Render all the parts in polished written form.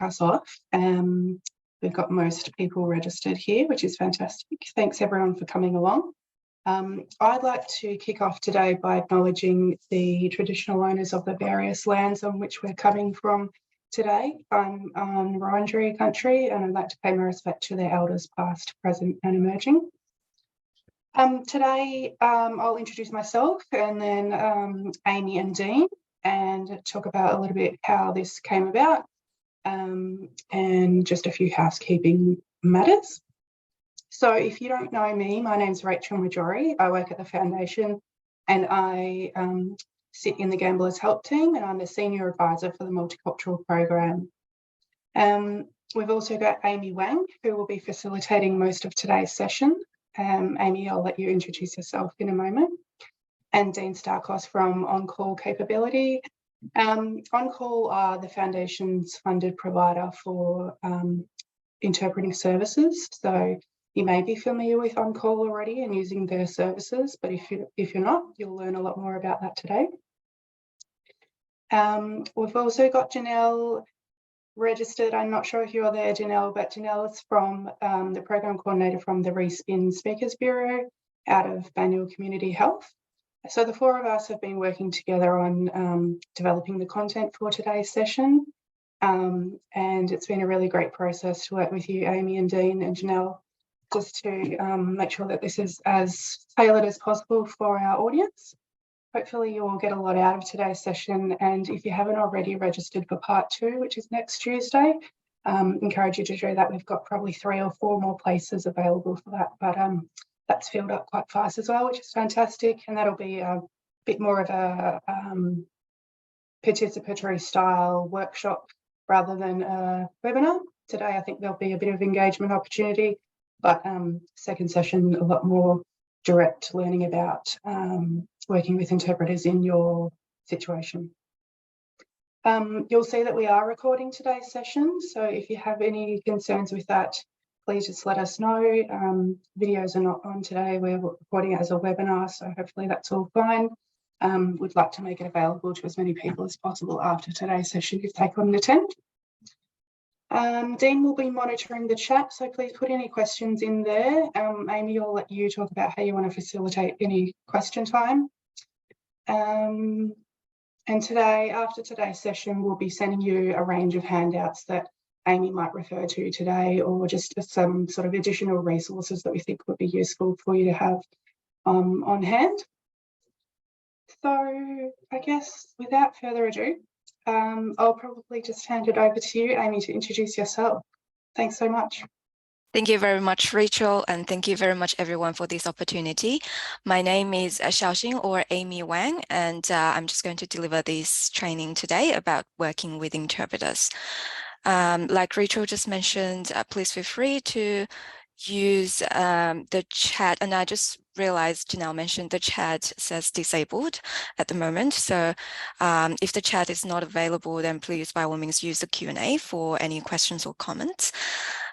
us off. We've got most people registered here, which is fantastic. Thanks everyone for coming along. I'd like to kick off today by acknowledging the traditional owners of the various lands on which we're coming from today. I'm on Wurundjeri country, and I'd like to pay my respect to their elders past, present and emerging. Today I'll introduce myself and then Amy and Dean, and talk about a little bit how this came about, and just a few housekeeping matters. So if you don't know me, my name's Rachel Majori. I work at the Foundation and I sit in the Gamblers Help Team, and I'm the Senior Advisor for the Multicultural Program. We've also got Amy Wang, who will be facilitating most of today's session. Amy, I'll let you introduce yourself in a moment. And Dean Starkos from OnCall Capability. OnCall are the Foundation's funded provider for interpreting services. So you may be familiar with OnCall already and using their services, but if you're not, you'll learn a lot more about that today. We've also got Janelle registered. I'm not sure if you're there, Janelle, but Janelle is from the program coordinator from the Respin Speakers Bureau out of Banyule Community Health. So the four of us have been working together on developing the content for today's session, and it's been a really great process to work with you, Amy and Dean and Janelle, just to make sure that this is as tailored as possible for our audience. Hopefully you will get a lot out of today's session, and if you haven't already registered for part 2, which is next Tuesday, encourage you to do that. We've got probably 3 or 4 more places available for that, but that's filled up quite fast as well, which is fantastic, and that'll be a bit more of a participatory style workshop rather than a webinar. Today I think there'll be a bit of engagement opportunity, but second session a lot more direct learning about working with interpreters in your situation. You'll see that we are recording today's session, so if you have any concerns with that, please just let us know. Videos are not on today. We're recording it as a webinar, so hopefully that's all fine. We'd like to make it available to as many people as possible after today's session if they couldn't attend. Dean will be monitoring the chat, so please put any questions in there. Amy, I'll let you talk about how you want to facilitate any question time. And today, after today's session, we'll be sending you a range of handouts that Amy might refer to today, or just some sort of additional resources that we think would be useful for you to have on hand. So I guess without further ado, I'll probably just hand it over to you, Amy, to introduce yourself. Thanks so much. Thank you very much, Rachel, and thank you very much, everyone, for this opportunity. My name is Xiaoxing, or Amy Wang, and I'm just going to deliver this training today about working with interpreters. Like Rachel just mentioned, please feel free to use the chat, and I just realized Janelle mentioned the chat says disabled at the moment, so if the chat is not available, then please by all means use the Q&A for any questions or comments.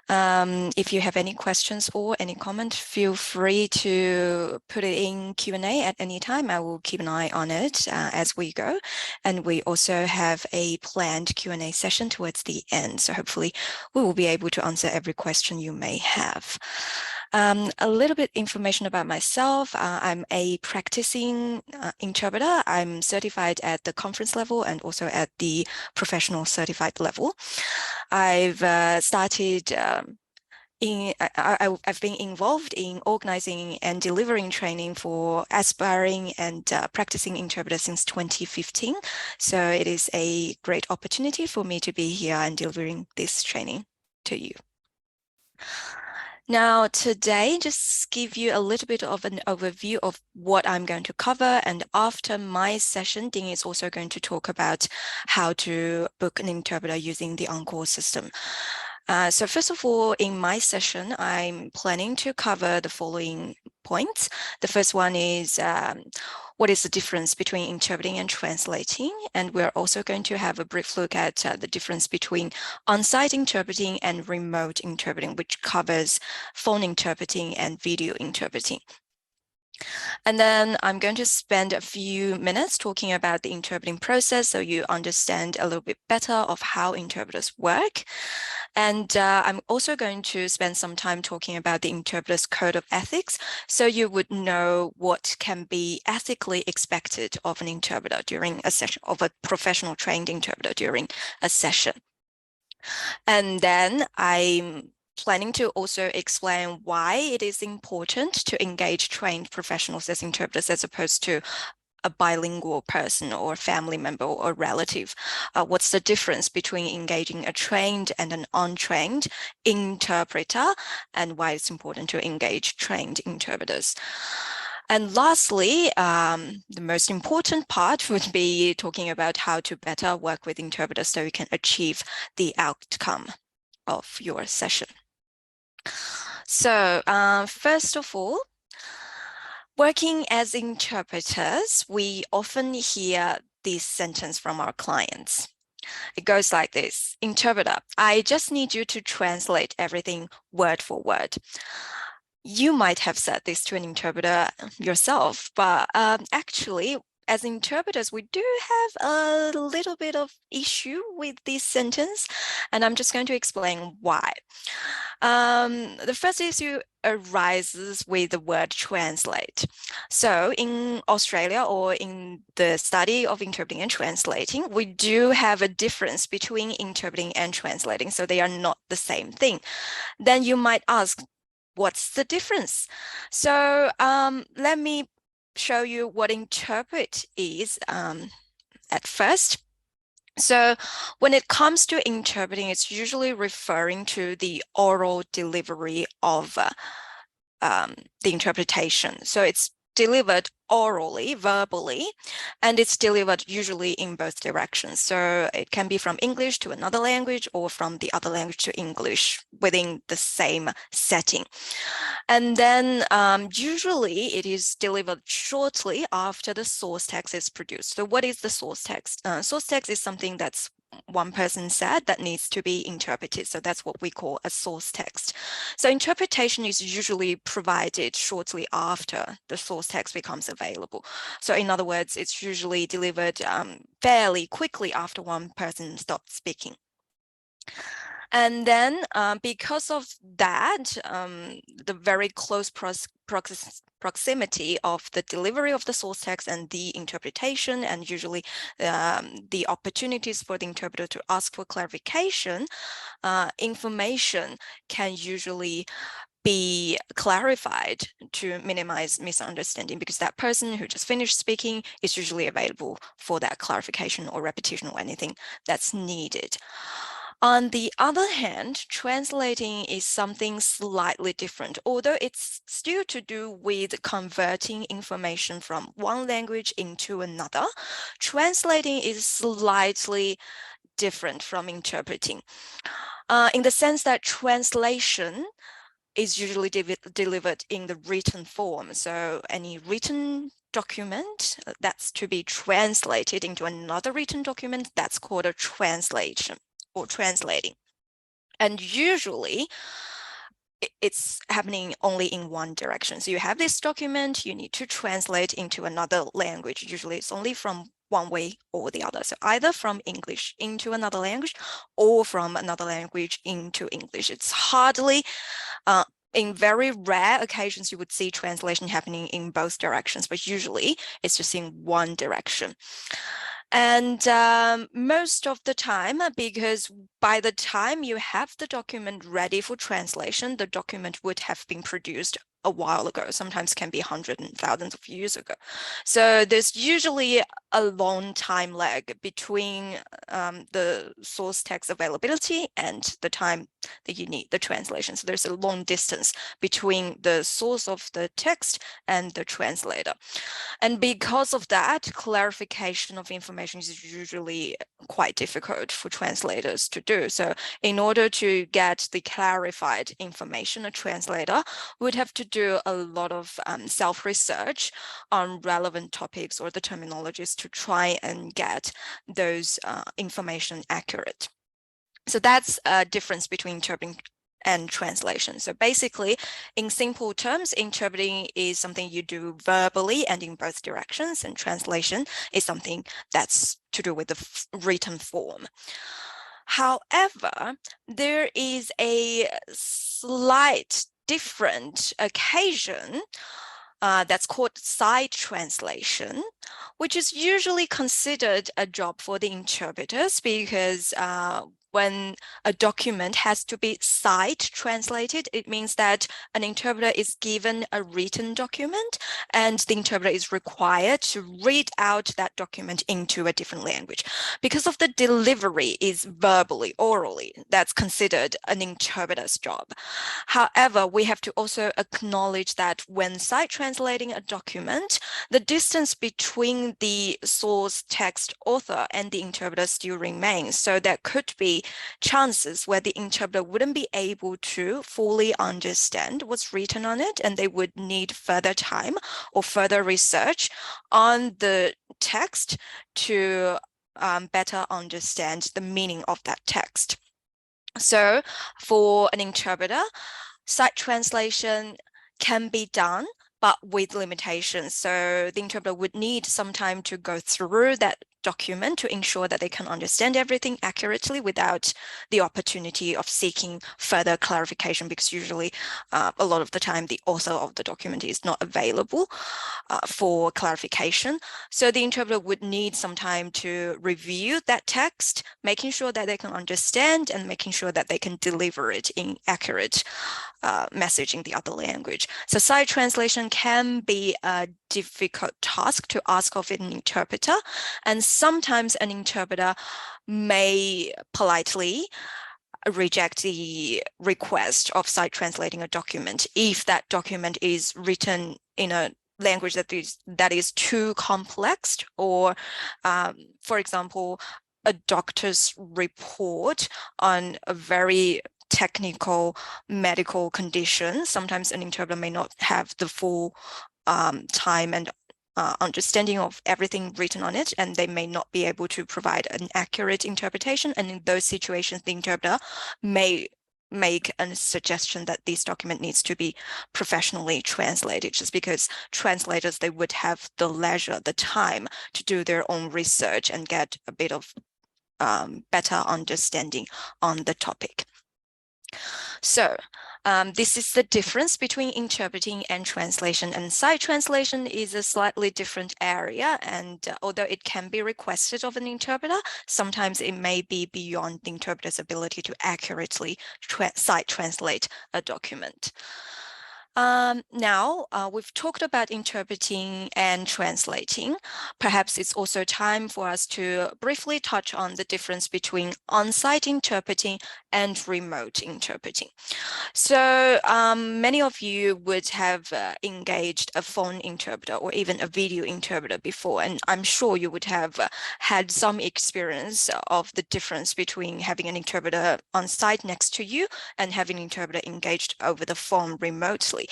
If you have any questions or any comment, feel free to put it in Q&A at any time. I will keep an eye on it as we go. And we also have a planned Q&A session towards the end. So hopefully we will be able to answer every question you may have. A little bit information about myself. I'm a practicing interpreter. I'm certified at the conference level and also at the professional certified level. I've started I've been involved in organizing and delivering training for aspiring and practicing interpreters since 2015. So it is a great opportunity for me to be here and delivering this training to you. Now, today, just give you a little bit of an overview of what I'm going to cover. And after my session, Dean is also going to talk about how to book an interpreter using the OnCall system. So first of all, in my session, I'm planning to cover the following points. The first one is what is the difference between interpreting and translating? And we're also going to have a brief look at the difference between on-site interpreting and remote interpreting, which covers phone interpreting and video interpreting. And then I'm going to spend a few minutes talking about the interpreting process so you understand a little bit better of how interpreters work. And I'm also going to spend some time talking about the interpreter's code of ethics so you would know what can be ethically expected of an interpreter during a session, of a professional trained interpreter during a session. And then I'm planning to also explain why it is important to engage trained professionals as interpreters as opposed to a bilingual person or family member or relative. What's the difference between engaging a trained and an untrained interpreter, and why it's important to engage trained interpreters. And lastly, the most important part would be talking about how to better work with interpreters so you can achieve the outcome of your session. So first of all, working as interpreters, we often hear this sentence from our clients. It goes like this: interpreter, I just need you to translate everything word for word. You might have said this to an interpreter yourself, but actually, as interpreters, we do have a little bit of issue with this sentence, and I'm just going to explain why. The first issue arises with the word translate. So in Australia, or in the study of interpreting and translating, we do have a difference between interpreting and translating, so they are not the same thing. Then you might ask, what's the difference? So let me show you what interpret is at first. So when it comes to interpreting, it's usually referring to the oral delivery of the interpretation. So it's delivered orally, verbally, and it's delivered usually in both directions. So it can be from English to another language or from the other language to English within the same setting. And then usually it is delivered shortly after the source text is produced. So what is the source text? Source text is something that's one person said that needs to be interpreted. So that's what we call a source text. So interpretation is usually provided shortly after the source text becomes available. So in other words, it's usually delivered fairly quickly after one person stops speaking. And then because of that, the very close proximity of the delivery of the source text and the interpretation, and usually the opportunities for the interpreter to ask for clarification, information can usually be clarified to minimize misunderstanding, because that person who just finished speaking is usually available for that clarification or repetition or anything that's needed. On the other hand, translating is something slightly different, although it's still to do with converting information from one language into another. Translating is slightly different from interpreting, in the sense that translation is usually delivered in the written form. So any written document that's to be translated into another written document, that's called a translation or translating. And usually it's happening only in one direction. So you have this document, you need to translate into another language. Usually it's only from one way or the other. So either from English into another language or from another language into English. It's hardly, in very rare occasions, you would see translation happening in both directions, but usually it's just in one direction. And most of the time, because by the time you have the document ready for translation, the document would have been produced a while ago, sometimes can be hundreds and thousands of years ago. So there's usually a long time lag between the source text availability and the time that you need the translation. So there's a long distance between the source of the text and the translator. And because of that, clarification of information is usually quite difficult for translators to do. So in order to get the clarified information, a translator would have to do a lot of self-research on relevant topics or the terminologies to try and get those information accurate. So that's a difference between interpreting and translation. So basically, in simple terms, interpreting is something you do verbally and in both directions, and translation is something that's to do with the written form. However, there is a slight different occasion that's called side translation, which is usually considered a job for the interpreters because when a document has to be side translated, it means that an interpreter is given a written document and the interpreter is required to read out that document into a different language. Because of the delivery is verbally, orally, that's considered an interpreter's job. However, we have to also acknowledge that when side translating a document, the distance between the source text author and the interpreter still remains. So there could be chances where the interpreter wouldn't be able to fully understand what's written on it, and they would need further time or further research on the text to better understand the meaning of that text. So for an interpreter, side translation can be done, but with limitations. So the interpreter would need some time to go through that document to ensure that they can understand everything accurately without the opportunity of seeking further clarification, because usually a lot of the time the author of the document is not available for clarification. So the interpreter would need some time to review that text, making sure that they can understand and making sure that they can deliver it in accurate message in the other language. So side translation can be a difficult task to ask of an interpreter, and sometimes an interpreter may politely reject the request of side translating a document if that document is written in a language that is too complex, or for example, a doctor's report on a very technical medical condition. Sometimes an interpreter may not have the full time and understanding of everything written on it, and they may not be able to provide an accurate interpretation. And in those situations, the interpreter may make a suggestion that this document needs to be professionally translated, just because translators, they would have the leisure, the time to do their own research and get a bit of better understanding on the topic. So this is the difference between interpreting and translation, and side translation is a slightly different area, and although it can be requested of an interpreter, sometimes it may be beyond the interpreter's ability to accurately side translate a document. Now, we've talked about interpreting and translating. Perhaps it's also time for us to briefly touch on the difference between on-site interpreting and remote interpreting. So many of you would have engaged a phone interpreter or even a video interpreter before, and I'm sure you would have had some experience of the difference between having an interpreter on site next to you and having an interpreter engaged over the phone remotely.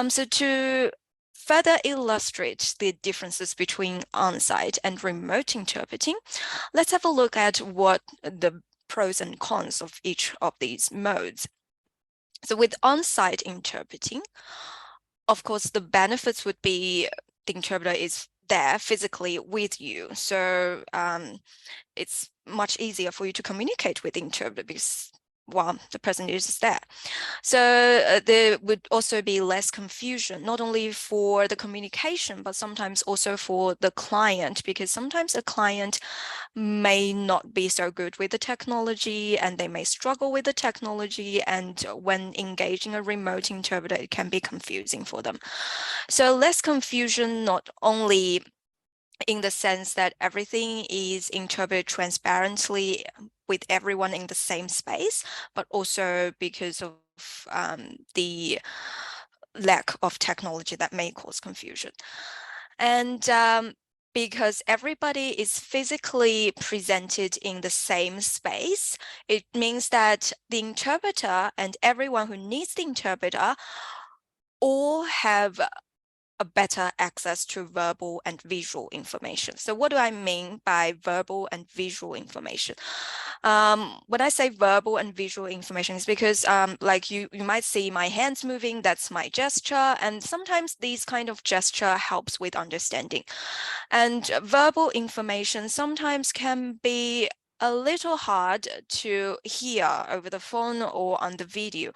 So to further illustrate the differences between on-site and remote interpreting, let's have a look at what the pros and cons of each of these modes. So with on-site interpreting, of course, the benefits would be the interpreter is there physically with you. So it's much easier for you to communicate with the interpreter because, well, the person is there. So there would also be less confusion, not only for the communication, but sometimes also for the client, because sometimes a client may not be so good with the technology and they may struggle with the technology. And when engaging a remote interpreter, it can be confusing for them. So less confusion, not only in the sense that everything is interpreted transparently with everyone in the same space, but also because of the lack of technology that may cause confusion. And because everybody is physically presented in the same space, it means that the interpreter and everyone who needs the interpreter all have a better access to verbal and visual information. So what do I mean by verbal and visual information? When I say verbal and visual information, is because like you might see my hands moving, that's my gesture, and sometimes these kind of gesture helps with understanding. And verbal information sometimes can be a little hard to hear over the phone or on the video.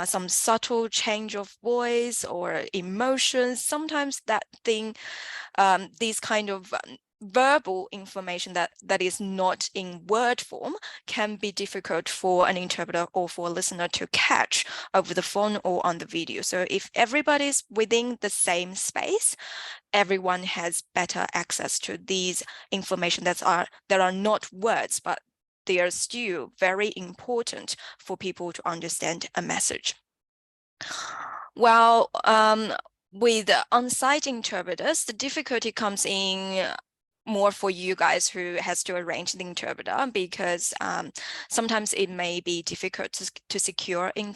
Some subtle change of voice or emotions, sometimes that thing, these kind of verbal information that is not in word form can be difficult for an interpreter or for a listener to catch over the phone or on the video. So if everybody's within the same space, everyone has better access to these information that are not words, but they are still very important for people to understand a message. Well, with on-site interpreters, the difficulty comes in more for you guys who has to arrange the interpreter, because sometimes it may be difficult to secure an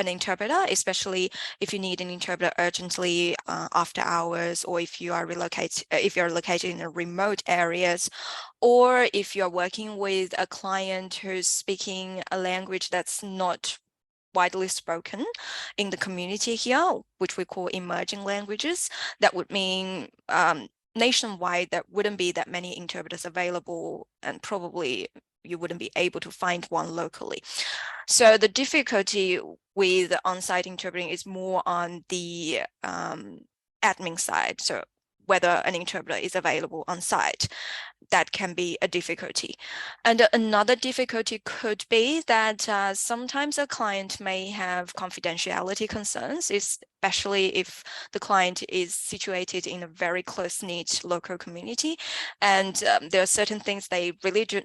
interpreter, especially if you need an interpreter urgently after hours, or if you are located in a remote areas, or if you're working with a client who's speaking a language that's not widely spoken in the community here, which we call emerging languages. That would mean nationwide, there wouldn't be that many interpreters available, and probably you wouldn't be able to find one locally. So the difficulty with on-site interpreting is more on the admin side. So whether an interpreter is available on site, that can be a difficulty. And another difficulty could be that sometimes a client may have confidentiality concerns, especially if the client is situated in a very close-knit local community. And there are certain things they really do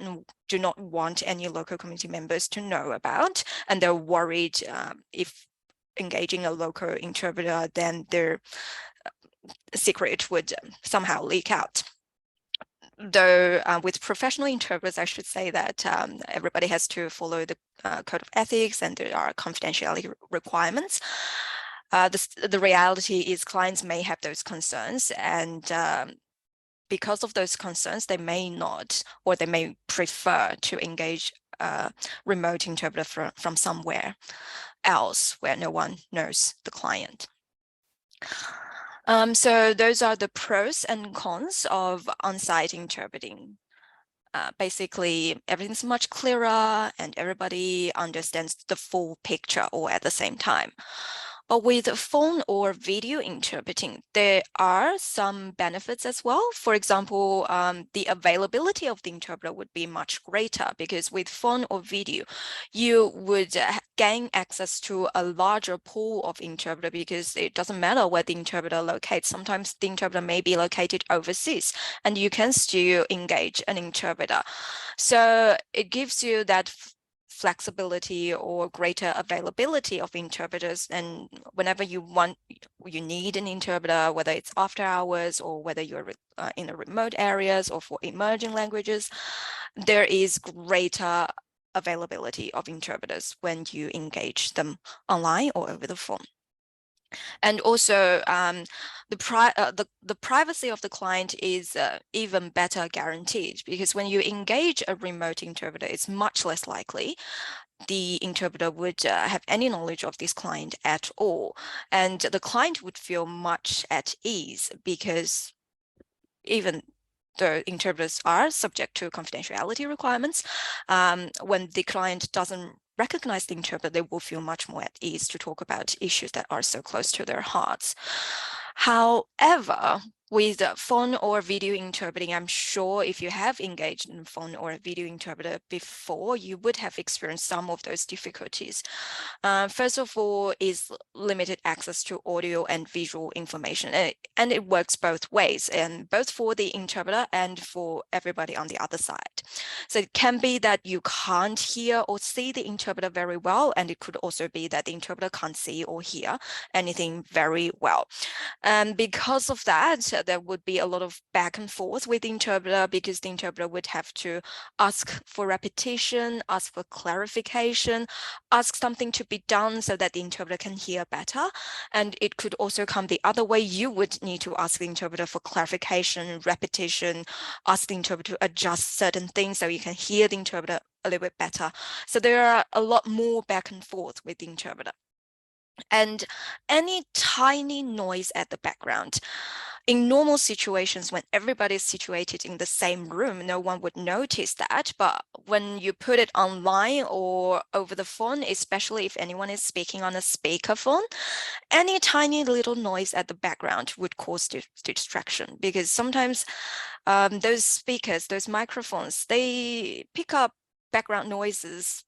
not want any local community members to know about. And they're worried if engaging a local interpreter, then their secret would somehow leak out. Though with professional interpreters, I should say that everybody has to follow the code of ethics, and there are confidentiality requirements. The reality is clients may have those concerns, and because of those concerns, they may not, or they may prefer to engage a remote interpreter from somewhere else where no one knows the client. So those are the pros and cons of on-site interpreting. Basically, everything's much clearer and everybody understands the full picture all at the same time. But with phone or video interpreting, there are some benefits as well. For example, the availability of the interpreter would be much greater, because with phone or video, you would gain access to a larger pool of interpreter, because it doesn't matter where the interpreter locates. Sometimes the interpreter may be located overseas, and you can still engage an interpreter. So it gives you that flexibility or greater availability of interpreters, and whenever you need an interpreter, whether it's after hours or whether you're in the remote areas or for emerging languages, there is greater availability of interpreters when you engage them online or over the phone. And also, the privacy of the client is even better guaranteed, because when you engage a remote interpreter, it's much less likely the interpreter would have any knowledge of this client at all. And the client would feel much at ease, because even though interpreters are subject to confidentiality requirements, when the client doesn't recognize the interpreter, they will feel much more at ease to talk about issues that are so close to their hearts. However, with phone or video interpreting, I'm sure if you have engaged in phone or video interpreter before, you would have experienced some of those difficulties. First of all is limited access to audio and visual information, and it works both ways, and both for the interpreter and for everybody on the other side. So it can be that you can't hear or see the interpreter very well, and it could also be that the interpreter can't see or hear anything very well. And because of that, there would be a lot of back and forth with the interpreter, because the interpreter would have to ask for repetition, ask for clarification, ask something to be done so that the interpreter can hear better. And it could also come the other way. You would need to ask the interpreter for clarification, repetition, ask the interpreter to adjust certain things so you can hear the interpreter a little bit better. So there are a lot more back and forth with the interpreter. And any tiny noise at the background, in normal situations when everybody's situated in the same room, no one would notice that. But when you put it online or over the phone, especially if anyone is speaking on a speakerphone, any tiny little noise at the background would cause distraction, because sometimes those speakers, those microphones, they pick up background noises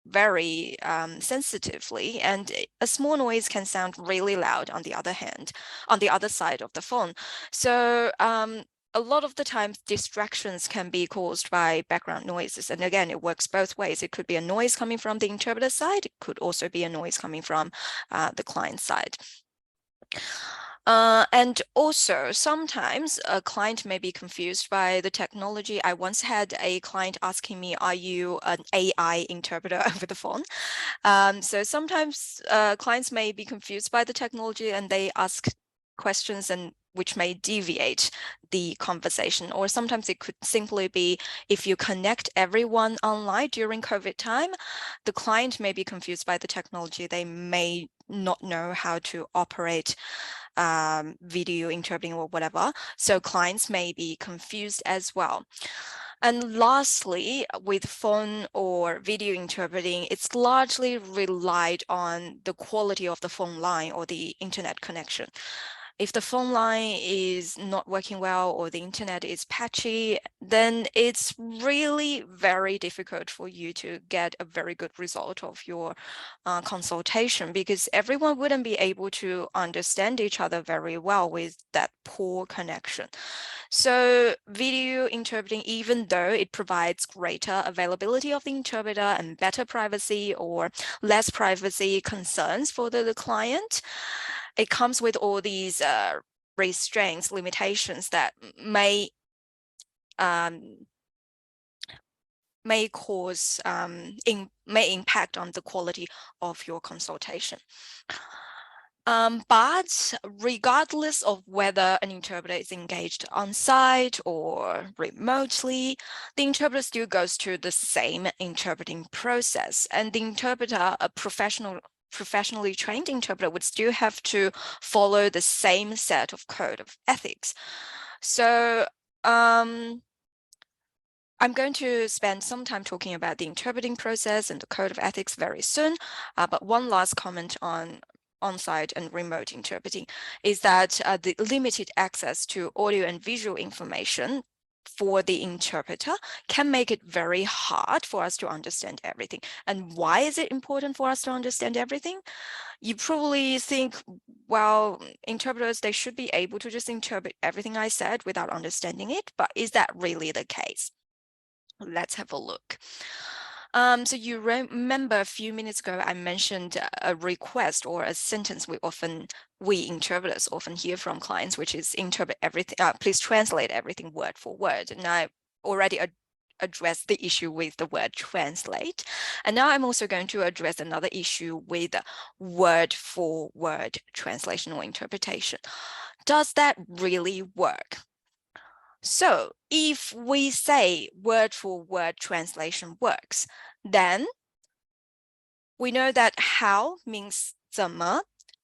very sensitively, and a small noise can sound really loud on the other hand, on the other side of the phone. So a lot of the times distractions can be caused by background noises. And again, it works both ways. It could be a noise coming from the interpreter side. It could also be a noise coming from the client side. And also, sometimes a client may be confused by the technology. I once had a client asking me, are you an AI interpreter over the phone? So sometimes clients may be confused by the technology and they ask questions and which may deviate the conversation. Or sometimes it could simply be, if you connect everyone online during COVID time, the client may be confused by the technology. They may not know how to operate video interpreting or whatever. So clients may be confused as well. And lastly, with phone or video interpreting, it's largely relied on the quality of the phone line or the internet connection. If the phone line is not working well or the internet is patchy, then it's really very difficult for you to get a very good result of your consultation, because everyone wouldn't be able to understand each other very well with that poor connection. So video interpreting, even though it provides greater availability of the interpreter and better privacy or less privacy concerns for the client, it comes with all these restraints, limitations that may cause, may impact on the quality of your consultation. But regardless of whether an interpreter is engaged on site or remotely, the interpreter still goes through the same interpreting process, and the interpreter, a professionally trained interpreter, would still have to follow the same set of code of ethics. So I'm going to spend some time talking about the interpreting process and the code of ethics very soon, but one last comment on on-site and remote interpreting is that the limited access to audio and visual information for the interpreter can make it very hard for us to understand everything. And why is it important for us to understand everything? You probably think, well, interpreters, they should be able to just interpret everything I said without understanding it, but is that really the case? Let's have a look. So you remember a few minutes ago, I mentioned a request or a sentence we interpreters often hear from clients, which is interpret everything, please translate everything word for word. And I already addressed the issue with the word translate. And now I'm also going to address another issue with word for word translation or interpretation. Does that really work? So if we say word for word translation works, then we know that how means 怎么,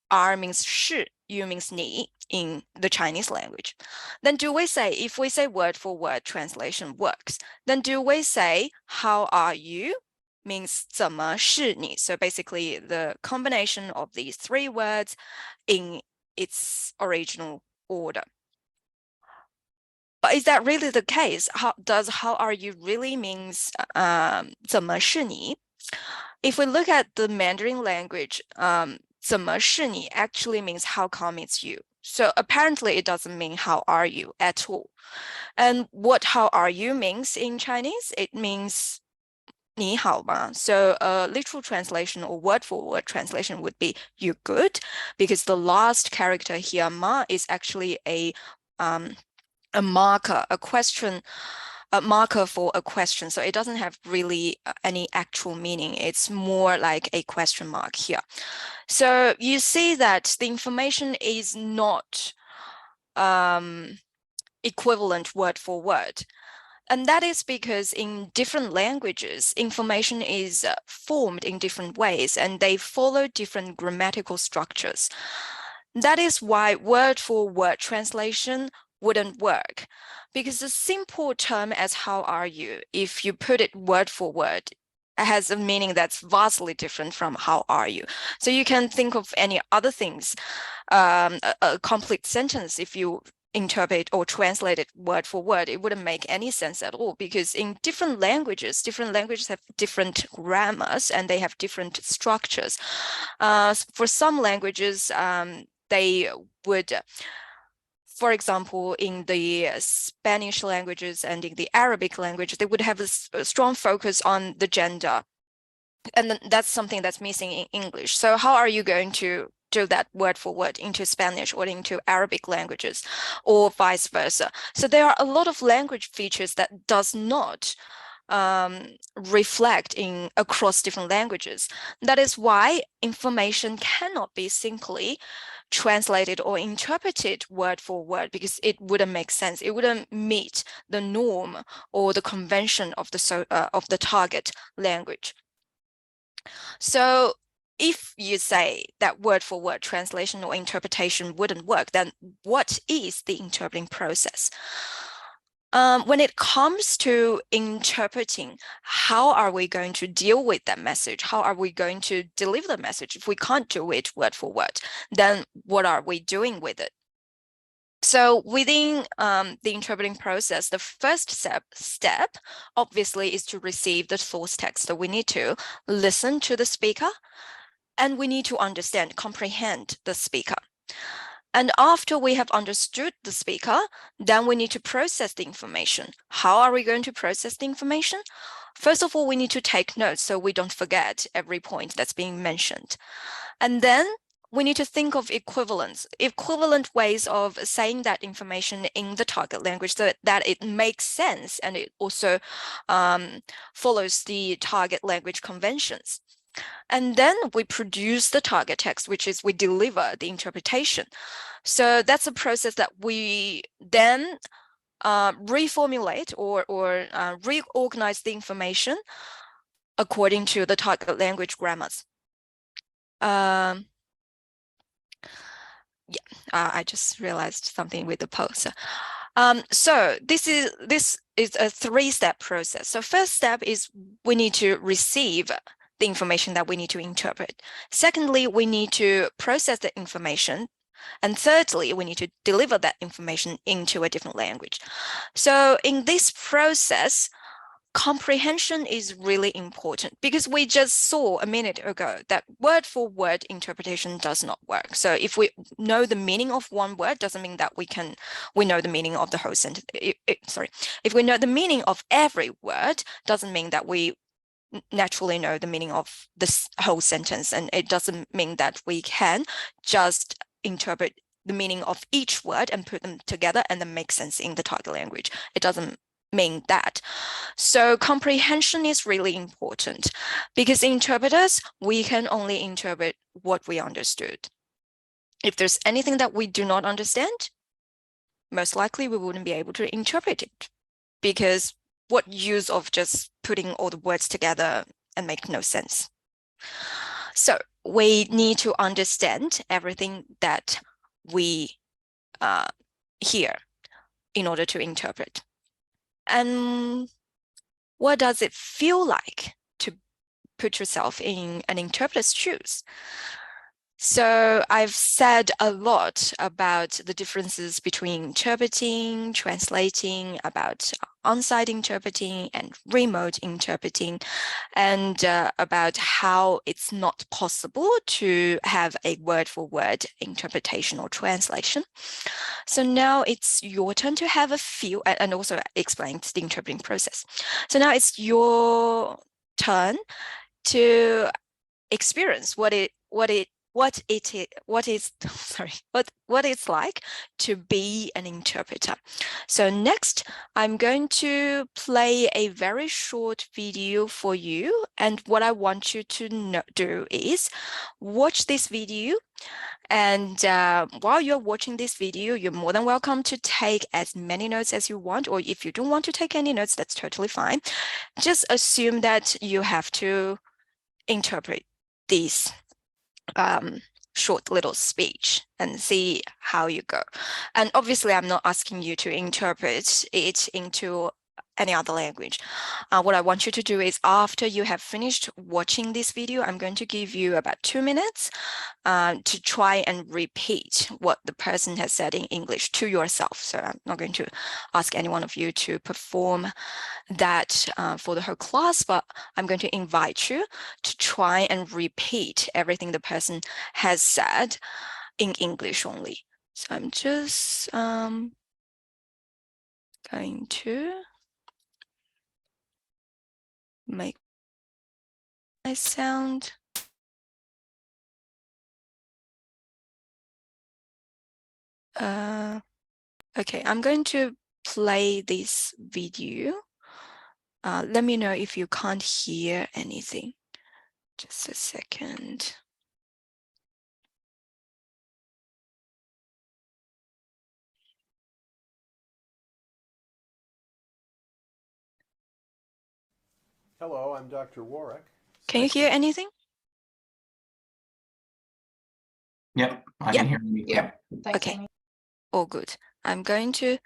R means 是, you means 你 in the Chinese language. Then do we say, if we say word for word translation works, then do we say how are you means 怎么是你? So basically the combination of these three words in its original order. But is that really the case? How are you really means 怎么是你? If we look at the Mandarin language, 怎么是你 actually means how come it's you. So apparently it doesn't mean how are you at all. And what how are you means in Chinese, it means 你好吗? So a literal translation or word for word translation would be you good, because the last character here, ma, is actually a a marker, a marker for a question. So it doesn't have really any actual meaning. It's more like a question mark here. So you see that the information is not equivalent word for word. And that is because in different languages, information is formed in different ways and they follow different grammatical structures. That is why word for word translation wouldn't work, because a simple term as how are you, if you put it word for word, it has a meaning that's vastly different from how are you. So you can think of any other things, a complete sentence, if you interpret or translate it word for word, it wouldn't make any sense at all, because in different languages have different grammars and they have different structures. For some languages, they would, for example, in the Spanish languages and in the Arabic language, they would have a strong focus on the gender. And that's something that's missing in English. So how are you going to do that word for word into Spanish or into Arabic languages, or vice versa? So there are a lot of language features that does not reflect across different languages. That is why information cannot be simply translated or interpreted word for word, because it wouldn't make sense. It wouldn't meet the norm or the convention of the target language. So if you say that word for word translation or interpretation wouldn't work, then what is the interpreting process? When it comes to interpreting, how are we going to deal with that message? How are we going to deliver the message? If we can't do it word for word, then what are we doing with it? So within the interpreting process, the first step obviously is to receive the source text. So we need to listen to the speaker and we need to understand, comprehend the speaker. And after we have understood the speaker, then we need to process the information. How are we going to process the information? First of all, we need to take notes so we don't forget every point that's being mentioned. And then we need to think of equivalent ways of saying that information in the target language so that it makes sense and it also follows the target language conventions. And then we produce the target text, which is we deliver the interpretation. So that's a process that we then reformulate or reorganize the information according to the target language grammars. I just realized something with the pose. So this is a three-step process. So first step is we need to receive the information that we need to interpret. Secondly, we need to process the information. And thirdly, we need to deliver that information into a different language. So in this process, comprehension is really important, because we just saw a minute ago that word for word interpretation does not work. So if we know the meaning of one word, doesn't mean that we know the meaning of the whole sentence. If we know the meaning of every word, doesn't mean that we naturally know the meaning of this whole sentence. And it doesn't mean that we can just interpret the meaning of each word and put them together and then make sense in the target language. It doesn't mean that. So comprehension is really important, because interpreters, we can only interpret what we understood. If there's anything that we do not understand, most likely we wouldn't be able to interpret it, because what use of just putting all the words together and make no sense? So we need to understand everything that we hear in order to interpret. And what does it feel like to put yourself in an interpreter's shoes? So I've said a lot about the differences between interpreting, translating, about on-site interpreting and remote interpreting, and about how it's not possible to have a word-for-word interpretation or translation. So now it's your turn to have a feel, and also explain the interpreting process. So now it's your turn to experience what it what sorry, what it's like to be an interpreter. So next, I'm going to play a very short video for you. And what I want you to do is watch this video. And while you're watching this video, you're more than welcome to take as many notes as you want, or if you don't want to take any notes, that's totally fine. Just assume that you have to interpret these short little speech and see how you go. And obviously, I'm not asking you to interpret it into any other language. What I want you to do is after you have finished watching this video, I'm going to give you about 2 minutes to try and repeat what the person has said in English to yourself. So I'm not going to ask any one of you to perform that for the whole class, but I'm going to invite you to try and repeat everything the person has said in English only. So I'm just going to make my sound. Okay, I'm going to play this video. Let me know if you can't hear anything. Just a second. Hello, I'm Dr. Warwick. Can you hear anything? Yep, I can hear you. Yep. Thanks, Okay. Amy. All good. I'm going to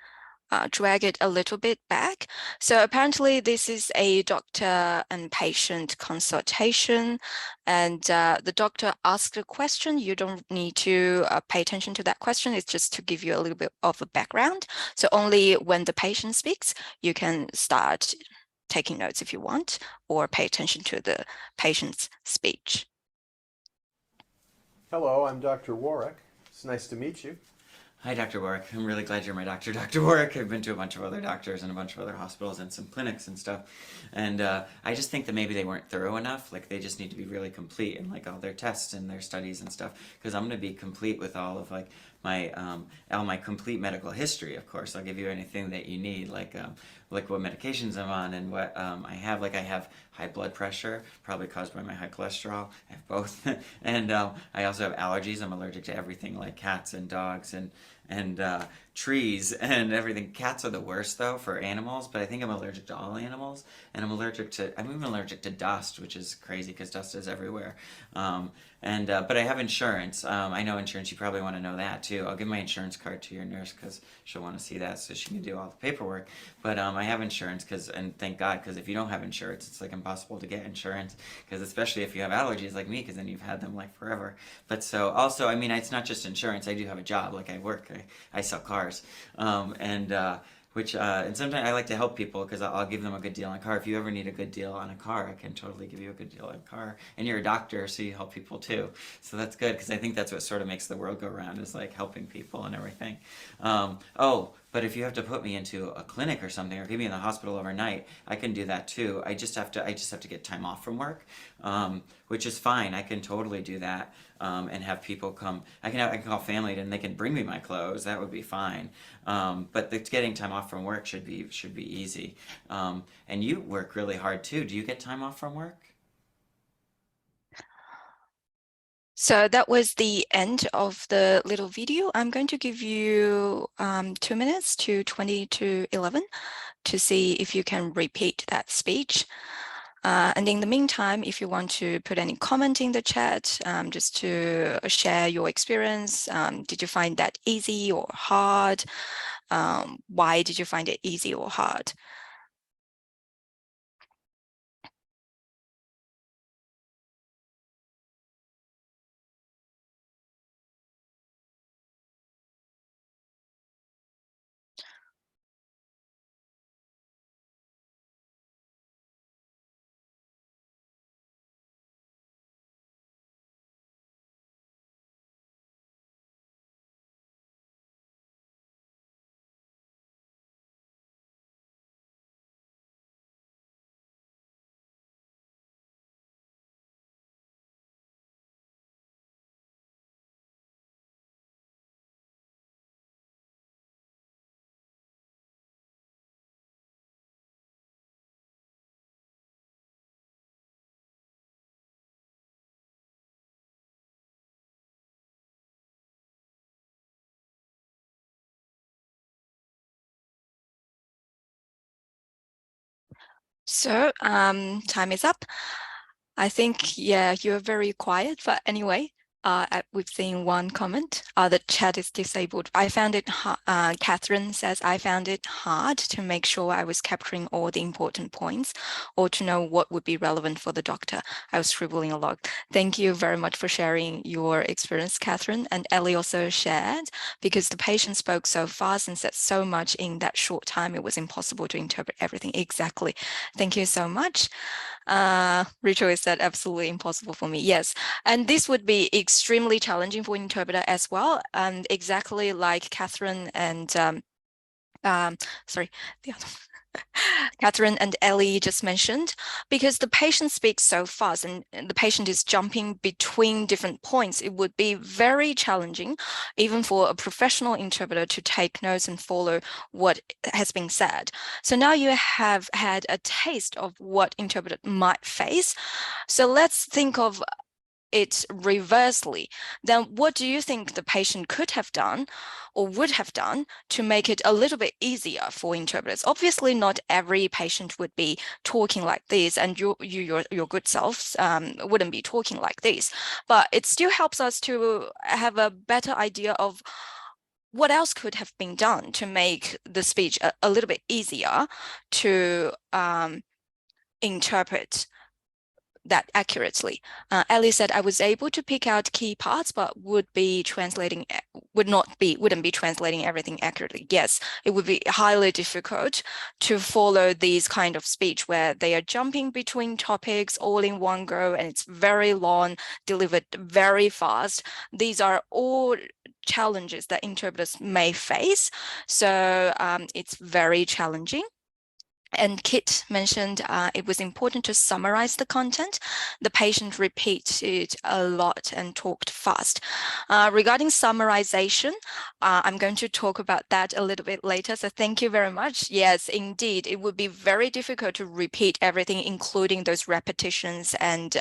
drag it a little bit back. So apparently this is a doctor and patient consultation, and the doctor asked a question. You don't need to pay attention to that question. It's just to give you a little bit of a background. So only when the patient speaks, you can start taking notes if you want, or pay attention to the patient's speech. Hello, I'm Dr. Warwick. It's nice to meet you. Hi, Dr. Warwick. I'm really glad you're my doctor, Dr. Warwick. I've been to a bunch of other doctors and a bunch of other hospitals and some clinics and stuff. And I just think that maybe they weren't thorough enough. Like, they just need to be really complete in, like, all their tests and their studies and stuff. Because I'm going to be complete with all of, like, all my complete medical history, of course. I'll give you anything that you need, like what medications I'm on and what I have. Like, I have high blood pressure, probably caused by my high cholesterol. I have both. And I also have allergies. I'm allergic to everything, like cats and dogs and trees and everything. Cats are the worst though for animals, but I think I'm allergic to all animals, and I'm even allergic to dust, which is crazy because dust is everywhere. But I have insurance. I know insurance. You probably want to know that too. I'll give my insurance card to your nurse because she'll want to see that so she can do all the paperwork. But I have insurance and thank God, because if you don't have insurance, it's like impossible to get insurance, because especially if you have allergies like me, because then you've had them like forever. But so also, I mean, it's not just insurance. I do have a job. Like, I work. I sell cars. And sometimes I like to help people because I'll give them a good deal on a car. If you ever need a good deal on a car, I can totally give you a good deal on a car. And you're a doctor, so you help people too. So that's good, because I think that's what sort of makes the world go round, is like helping people and everything. But if you have to put me into a clinic or something, or keep me in the hospital overnight, I can do that too. I just have to get time off from work, which is fine. I can totally do that, and have people come. I can call family and they can bring me my clothes. That would be fine. But getting time off from work should be easy. And you work really hard too. Do you get time off from work? So that was the end of the little video. I'm going to give you 2 minutes to 20 to 11 to see if you can repeat that speech. And in the meantime, if you want to put any comment in the chat, just to share your experience, did you find that easy or hard? Why did you find it easy or hard? So time is up. I think, yeah, you're very quiet, but anyway, we've seen one comment. The chat is disabled. I found it, Catherine says, I found it hard to make sure I was capturing all the important points or to know what would be relevant for the doctor. I was scribbling a lot. Thank you very much for sharing your experience, Catherine. And Ellie also shared, because the patient spoke so fast and said so much in that short time, it was impossible to interpret everything. Exactly. Thank you so much. Rachel is that absolutely impossible for me. Yes, and this would be extremely challenging for interpreter as well. And exactly like Catherine and sorry, the other Catherine and Ellie just mentioned, because the patient speaks so fast and the patient is jumping between different points, it would be very challenging, even for a professional interpreter, to take notes and follow what has been said. So now you have had a taste of what interpreter might face. So let's think of it reversely. Then what do you think the patient could have done or would have done to make it a little bit easier for interpreters? Obviously, not every patient would be talking like this, and your good selves wouldn't be talking like this, but it still helps us to have a better idea of what else could have been done to make the speech a little bit easier to interpret that accurately. Ellie said, I was able to pick out key parts, but wouldn't be translating everything accurately. Yes, it would be highly difficult to follow these kind of speech where they are jumping between topics all in one go, and it's very long, delivered very fast. These are all challenges that interpreters may face. So it's very challenging. And Kit mentioned it was important to summarize the content. The patient repeated a lot and talked fast. Regarding summarization, I'm going to talk about that a little bit later. So thank you very much. Yes, indeed, it would be very difficult to repeat everything, including those repetitions and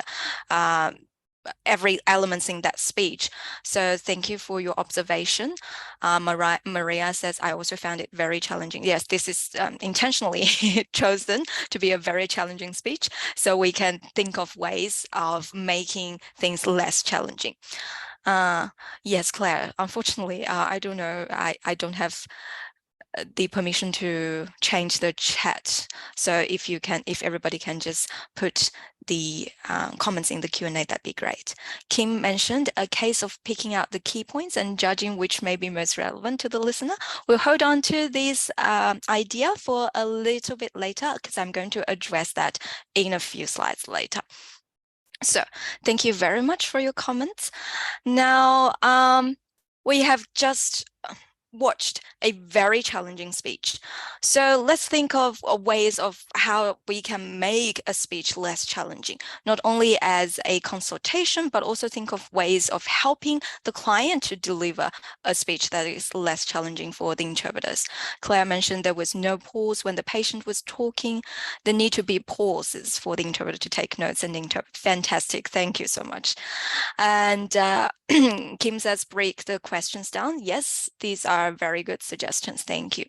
every elements in that speech. So thank you for your observation. Maria says, I also found it very challenging. Yes, this is intentionally chosen to be a very challenging speech, so we can think of ways of making things less challenging. Yes, Claire, unfortunately, I don't know, I don't have the permission to change the chat. So if everybody can just put the comments in the Q&A, that'd be great. Kim mentioned a case of picking out the key points and judging which may be most relevant to the listener. We'll hold on to this idea for a little bit later, because I'm going to address that in a few slides later. So thank you very much for your comments. Now, we have just watched a very challenging speech. So let's think of ways of how we can make a speech less challenging, not only as a consultation, but also think of ways of helping the client to deliver a speech that is less challenging for the interpreters. Claire mentioned there was no pause when the patient was talking. There need to be pauses for the interpreter to take notes and interpret. Fantastic. Thank you so much. And Kim says, break the questions down. Yes, these are very good suggestions. Thank you.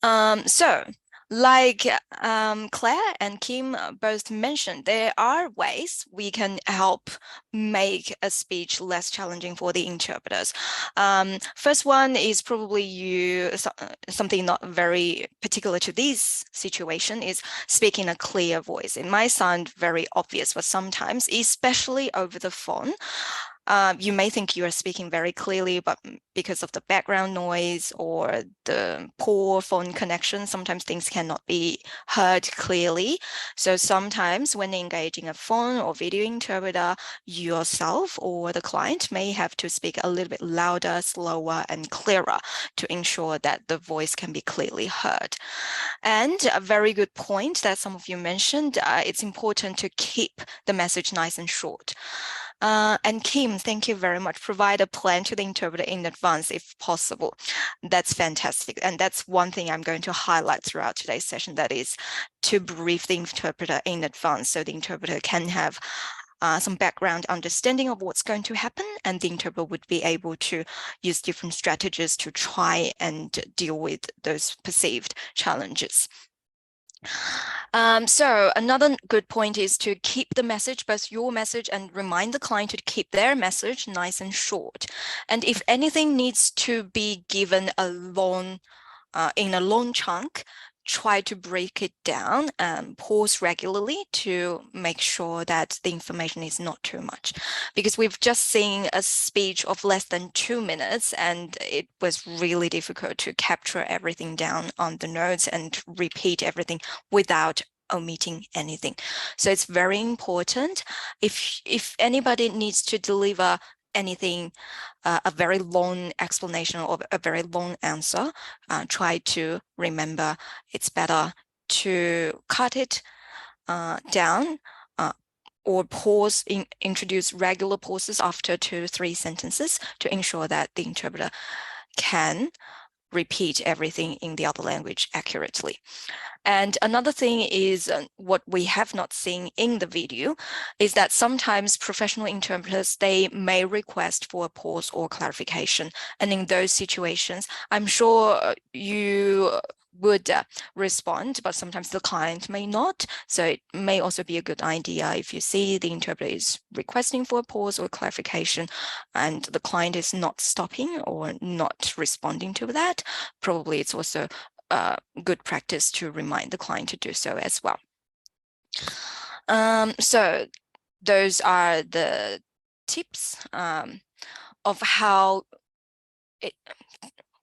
So, like Claire and Kim both mentioned, there are ways we can help make a speech less challenging for the interpreters. First one is probably something not very particular to this situation, is speak in a clear voice. It might sound very obvious, but sometimes, especially over the phone, you may think you are speaking very clearly, but because of the background noise or the poor phone connection, sometimes things cannot be heard clearly. So sometimes when engaging a phone or video interpreter, yourself or the client may have to speak a little bit louder, slower, and clearer to ensure that the voice can be clearly heard. And a very good point that some of you mentioned, it's important to keep the message nice and short. And Kim, thank you very much. Provide a plan to the interpreter in advance if possible. That's fantastic. And that's one thing I'm going to highlight throughout today's session, that is to brief the interpreter in advance so the interpreter can have some background understanding of what's going to happen, and the interpreter would be able to use different strategies to try and deal with those perceived challenges. So another good point is to keep the message, both your message, and remind the client to keep their message nice and short. And if anything needs to be given in a long chunk, try to break it down and pause regularly to make sure that the information is not too much. Because we've just seen a speech of less than 2 minutes, and it was really difficult to capture everything down on the notes and repeat everything without omitting anything. So it's very important. If anybody needs to deliver anything, a very long explanation or a very long answer, try to remember it's better to cut it down or introduce regular pauses after 2 to 3 sentences to ensure that the interpreter can repeat everything in the other language accurately. And another thing is what we have not seen in the video is that sometimes professional interpreters, they may request for a pause or clarification. And in those situations, I'm sure you would respond, but sometimes the client may not. So it may also be a good idea if you see the interpreter is requesting for a pause or clarification and the client is not stopping or not responding to that, probably it's also good practice to remind the client to do so as well. So those are the tips of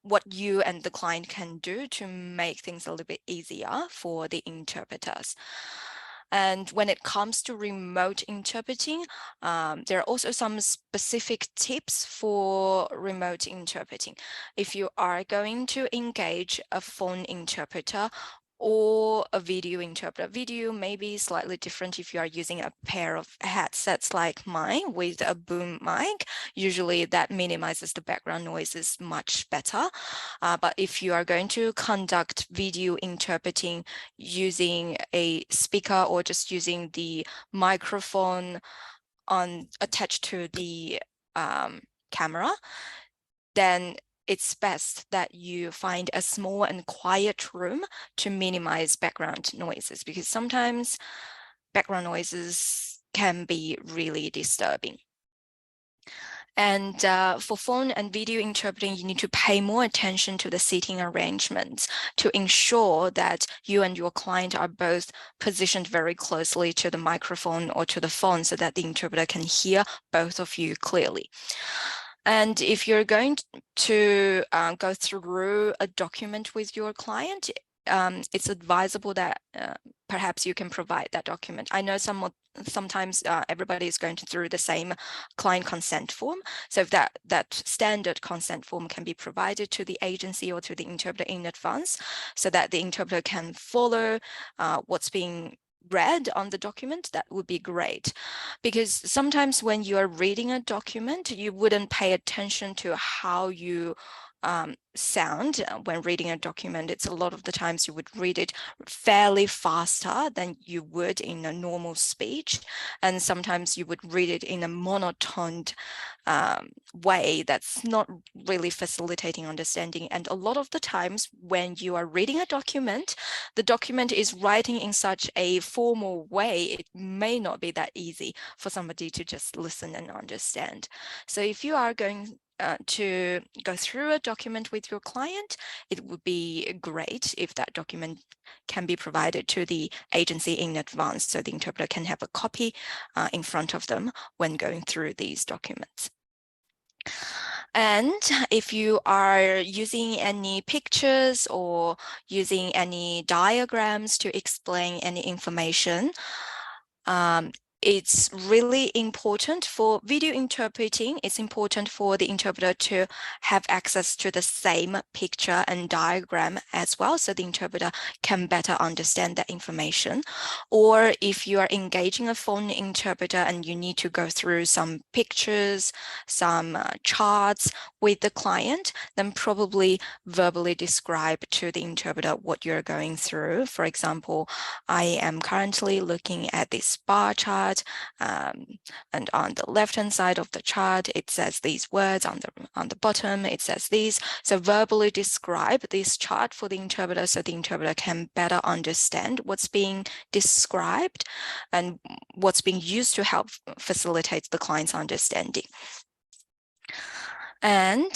what you and the client can do to make things a little bit easier for the interpreters. And when it comes to remote interpreting, there are also some specific tips for remote interpreting. If you are going to engage a phone interpreter or a video interpreter. Video may be slightly different if you are using a pair of headsets like mine with a boom mic. Usually that minimizes the background noises much better. But if you are going to conduct video interpreting using a speaker or just using the microphone attached to the camera, then it's best that you find a small and quiet room to minimize background noises, because sometimes background noises can be really disturbing. And for phone and video interpreting, you need to pay more attention to the seating arrangements to ensure that you and your client are both positioned very closely to the microphone or to the phone so that the interpreter can hear both of you clearly. And if you're going to go through a document with your client, it's advisable that perhaps you can provide that document. I know sometimes everybody is going through the same client consent form. So if that standard consent form can be provided to the agency or to the interpreter in advance so that the interpreter can follow what's being read on the document, that would be great. Because sometimes when you are reading a document, you wouldn't pay attention to how you sound when reading a document. It's a lot of the times you would read it fairly faster than you would in a normal speech. And sometimes you would read it in a monotoned way that's not really facilitating understanding. And a lot of the times when you are reading a document, the document is writing in such a formal way, it may not be that easy for somebody to just listen and understand. So if you are going to go through a document with your client, it would be great if that document can be provided to the agency in advance so the interpreter can have a copy in front of them when going through these documents. And if you are using any pictures or using any diagrams to explain any information, it's really important for video interpreting. It's important for the interpreter to have access to the same picture and diagram as well, so the interpreter can better understand that information. Or if you are engaging a phone interpreter and you need to go through some pictures, some charts with the client, then probably verbally describe to the interpreter what you're going through. For example, I am currently looking at this bar chart chart, and on the left-hand side of the chart, it says these words. On the bottom, it says these. So verbally describe this chart for the interpreter so the interpreter can better understand what's being described and what's being used to help facilitate the client's understanding. And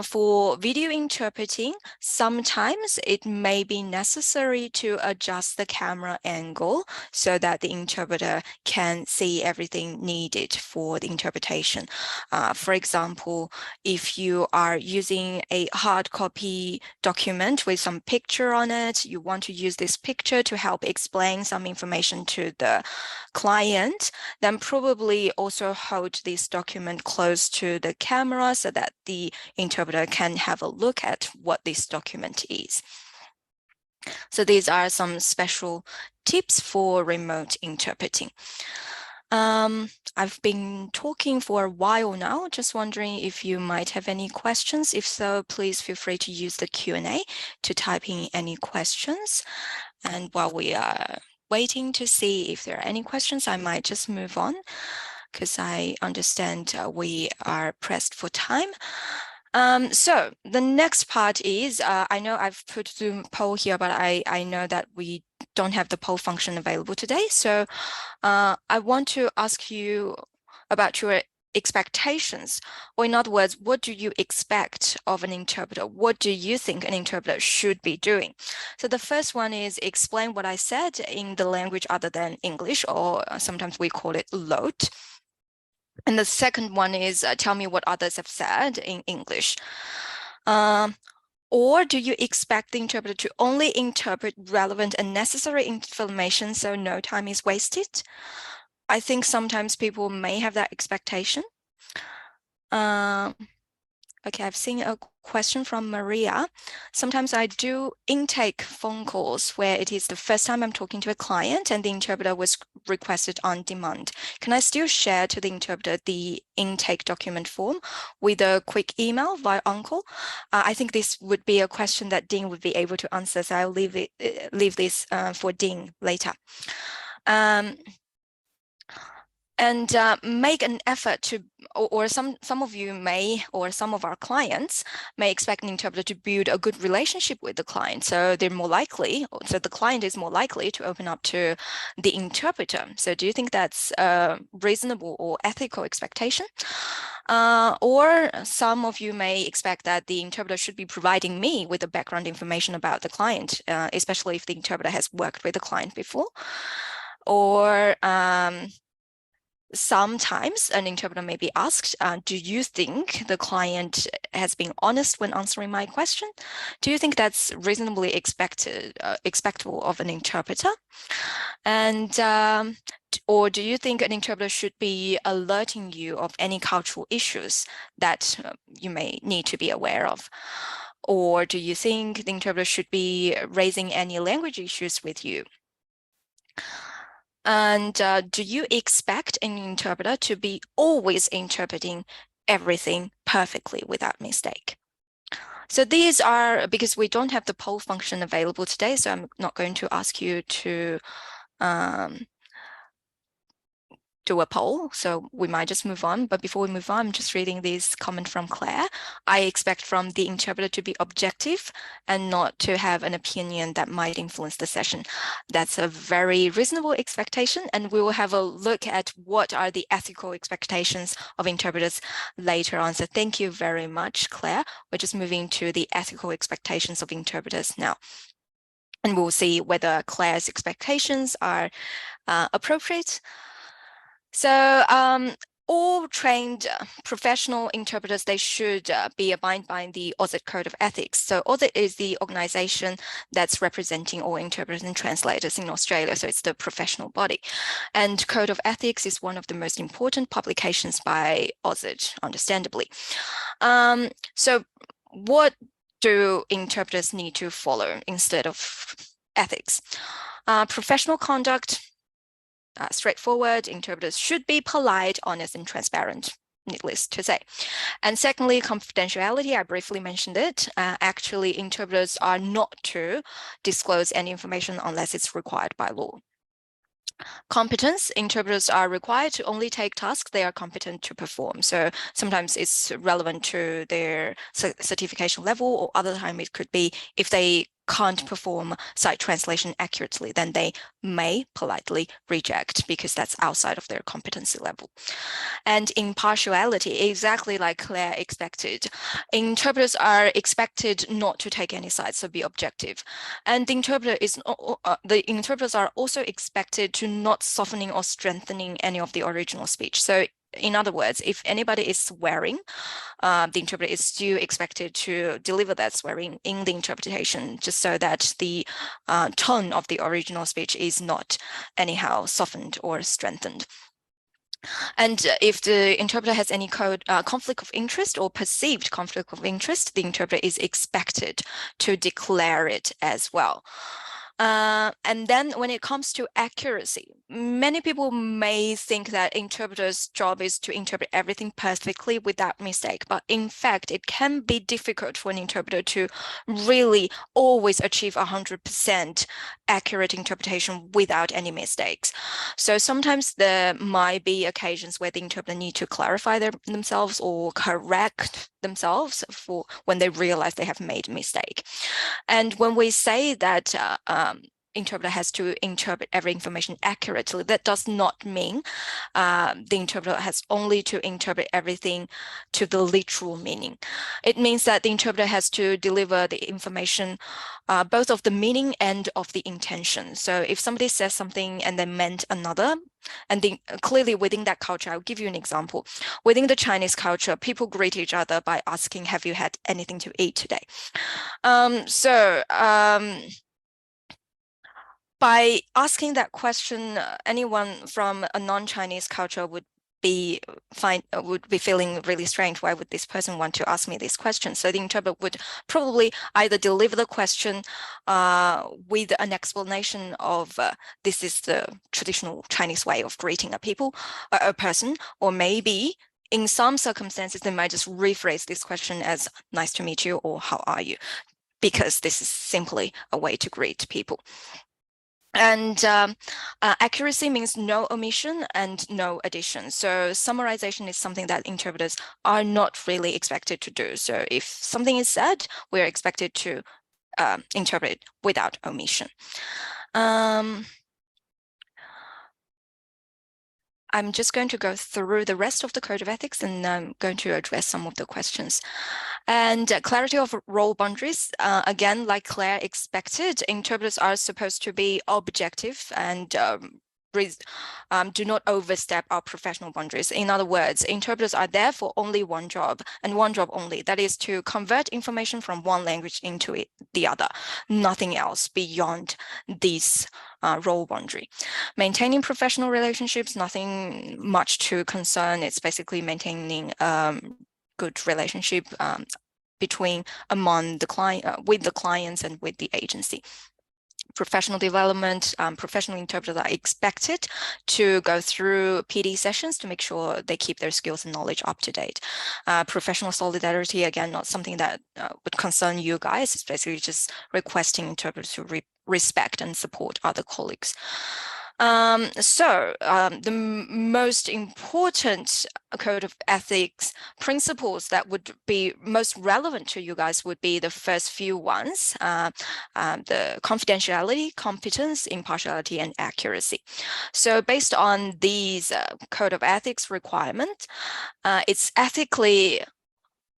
for video interpreting, sometimes it may be necessary to adjust the camera angle so that the interpreter can see everything needed for the interpretation. For example, if you are using a hard copy document with some picture on it, you want to use this picture to help explain some information to the client, then probably also hold this document close to the camera so that the interpreter can have a look at what this document is. So these are some special tips for remote interpreting. I've been talking for a while now, just wondering if you might have any questions. If so, please feel free to use the Q&A to type in any questions. And while we are waiting to see if there are any questions, I might just move on, because I understand we are pressed for time. So the next part is, I know I've put Zoom poll here, but I know that we don't have the poll function available today. So I want to ask you about your expectations, or in other words, what do you expect of an interpreter? What do you think an interpreter should be doing? So the first one is explain what I said in the language other than English, or sometimes we call it LOT. And the second one is tell me what others have said in English. Or do you expect the interpreter to only interpret relevant and necessary information so no time is wasted? I think sometimes people may have that expectation. Okay, I've seen a question from Maria. Sometimes I do intake phone calls where it is the first time I'm talking to a client and the interpreter was requested on demand. Can I still share to the interpreter the intake document form with a quick email via OnCall? I think this would be a question that Dean would be able to answer, so I'll leave this for Dean later. And make an effort to, or some of you may, or some of our clients may expect an interpreter to build a good relationship with the client. So they're more likely, so the client is more likely to open up to the interpreter. So do you think that's a reasonable or ethical expectation? Or some of you may expect that the interpreter should be providing me with the background information about the client, especially if the interpreter has worked with the client before. Or sometimes an interpreter may be asked, do you think the client has been honest when answering my question? Do you think that's reasonably expectable of an interpreter? And or do you think an interpreter should be alerting you of any cultural issues that you may need to be aware of? Or do you think the interpreter should be raising any language issues with you? And do you expect an interpreter to be always interpreting everything perfectly without mistake? So these are, because we don't have the poll function available today, so I'm not going to ask you to do a poll, so we might just move on. But before we move on, I'm just reading this comment from Claire. I expect from the interpreter to be objective and not to have an opinion that might influence the session. That's a very reasonable expectation, and we will have a look at what are the ethical expectations of interpreters later on. So thank you very much, Claire. We're just moving to the ethical expectations of interpreters now. And we'll see whether Claire's expectations are appropriate. So all trained professional interpreters, they should be abide by the AUSIT Code of Ethics. So AUSIT is the organization that's representing all interpreters and translators in Australia. So it's the professional body. And Code of Ethics is one of the most important publications by AUSIT, understandably. So what do interpreters need to follow instead of ethics? Professional conduct. Straightforward, interpreters should be polite, honest, and transparent, needless to say. And secondly, confidentiality, I briefly mentioned it. Actually, interpreters are not to disclose any information unless it's required by law. Competence, interpreters are required to only take tasks they are competent to perform. So sometimes it's relevant to their certification level, or other time it could be if they can't perform site translation accurately, then they may politely reject because that's outside of their competency level. And impartiality, exactly like Claire expected. Interpreters are expected not to take any sides, so be objective. And the interpreters are also expected to not softening or strengthening any of the original speech. So in other words, if anybody is swearing, the interpreter is still expected to deliver that swearing in the interpretation, just so that the tone of the original speech is not anyhow softened or strengthened. And if the interpreter has any conflict of interest or perceived conflict of interest, the interpreter is expected to declare it as well. And then when it comes to accuracy, many people may think that interpreter's job is to interpret everything perfectly without mistake. But in fact, it can be difficult for an interpreter to really always achieve 100% accurate interpretation without any mistakes. So sometimes there might be occasions where the interpreter need to clarify themselves or correct themselves for when they realize they have made a mistake. And when we say that interpreter has to interpret every information accurately, that does not mean the interpreter has only to interpret everything to the literal meaning. It means that the interpreter has to deliver the information both of the meaning and of the intention. So if somebody says something and they meant another, and clearly within that culture, I'll give you an example. Within the Chinese culture, people greet each other by asking, have you had anything to eat today? By asking that question, anyone from a non-Chinese culture would be feeling really strange. Why would this person want to ask me this question? So the interpreter would probably either deliver the question with an explanation of this is the traditional Chinese way of greeting a person, or maybe in some circumstances, they might just rephrase this question as nice to meet you or how are you? Because this is simply a way to greet people. And accuracy means no omission and no addition. So summarization is something that interpreters are not really expected to do. So if something is said, we're expected to interpret without omission. I'm just going to go through the rest of the code of ethics, and I'm going to address some of the questions. And clarity of role boundaries, again, like Claire expected, interpreters are supposed to be objective and do not overstep our professional boundaries. In other words, interpreters are there for only one job, and one job only. That is to convert information from one language into the other. Nothing else beyond this role boundary. Maintaining professional relationships, nothing much to concern. It's basically maintaining good relationship among the client, with the clients and with the agency. Professional development, professional interpreters are expected to go through PD sessions to make sure they keep their skills and knowledge up to date. Professional solidarity, again, not something that would concern you guys. It's basically just requesting interpreters to respect and support other colleagues. The most important code of ethics principles that would be most relevant to you guys would be the first few ones, the confidentiality, competence, impartiality, and accuracy. So based on these code of ethics requirements, it's ethically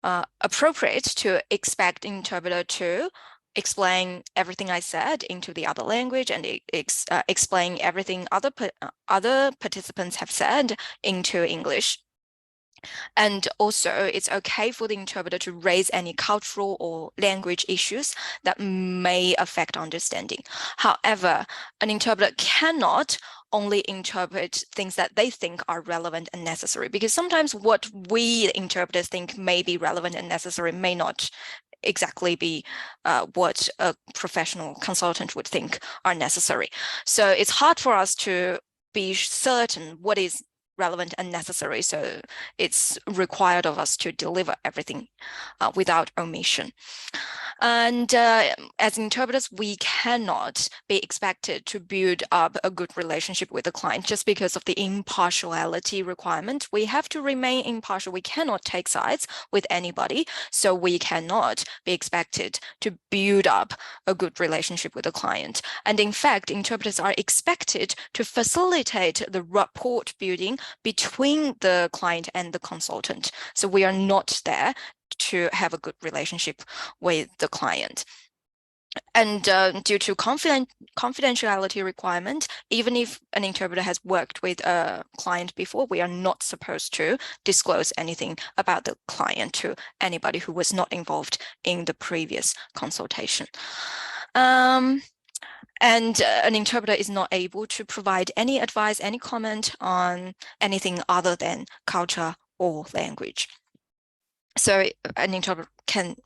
appropriate to expect interpreter to explain everything I said into the other language and explain everything other participants have said into English. And also, it's okay for the interpreter to raise any cultural or language issues that may affect understanding. However, an interpreter cannot only interpret things that they think are relevant and necessary, because sometimes what we interpreters think may be relevant and necessary may not exactly be what a professional consultant would think are necessary. So it's hard for us to be certain what is relevant and necessary. So it's required of us to deliver everything without omission. And as interpreters, we cannot be expected to build up a good relationship with the client just because of the impartiality requirement. We have to remain impartial. We cannot take sides with anybody. So we cannot be expected to build up a good relationship with the client. And in fact, interpreters are expected to facilitate the rapport building between the client and the consultant. So we are not there to have a good relationship with the client. And due to confidentiality requirement, even if an interpreter has worked with a client before, we are not supposed to disclose anything about the client to anybody who was not involved in the previous consultation. And an interpreter is not able to provide any advice, any comment on anything other than culture or language. So an interpreter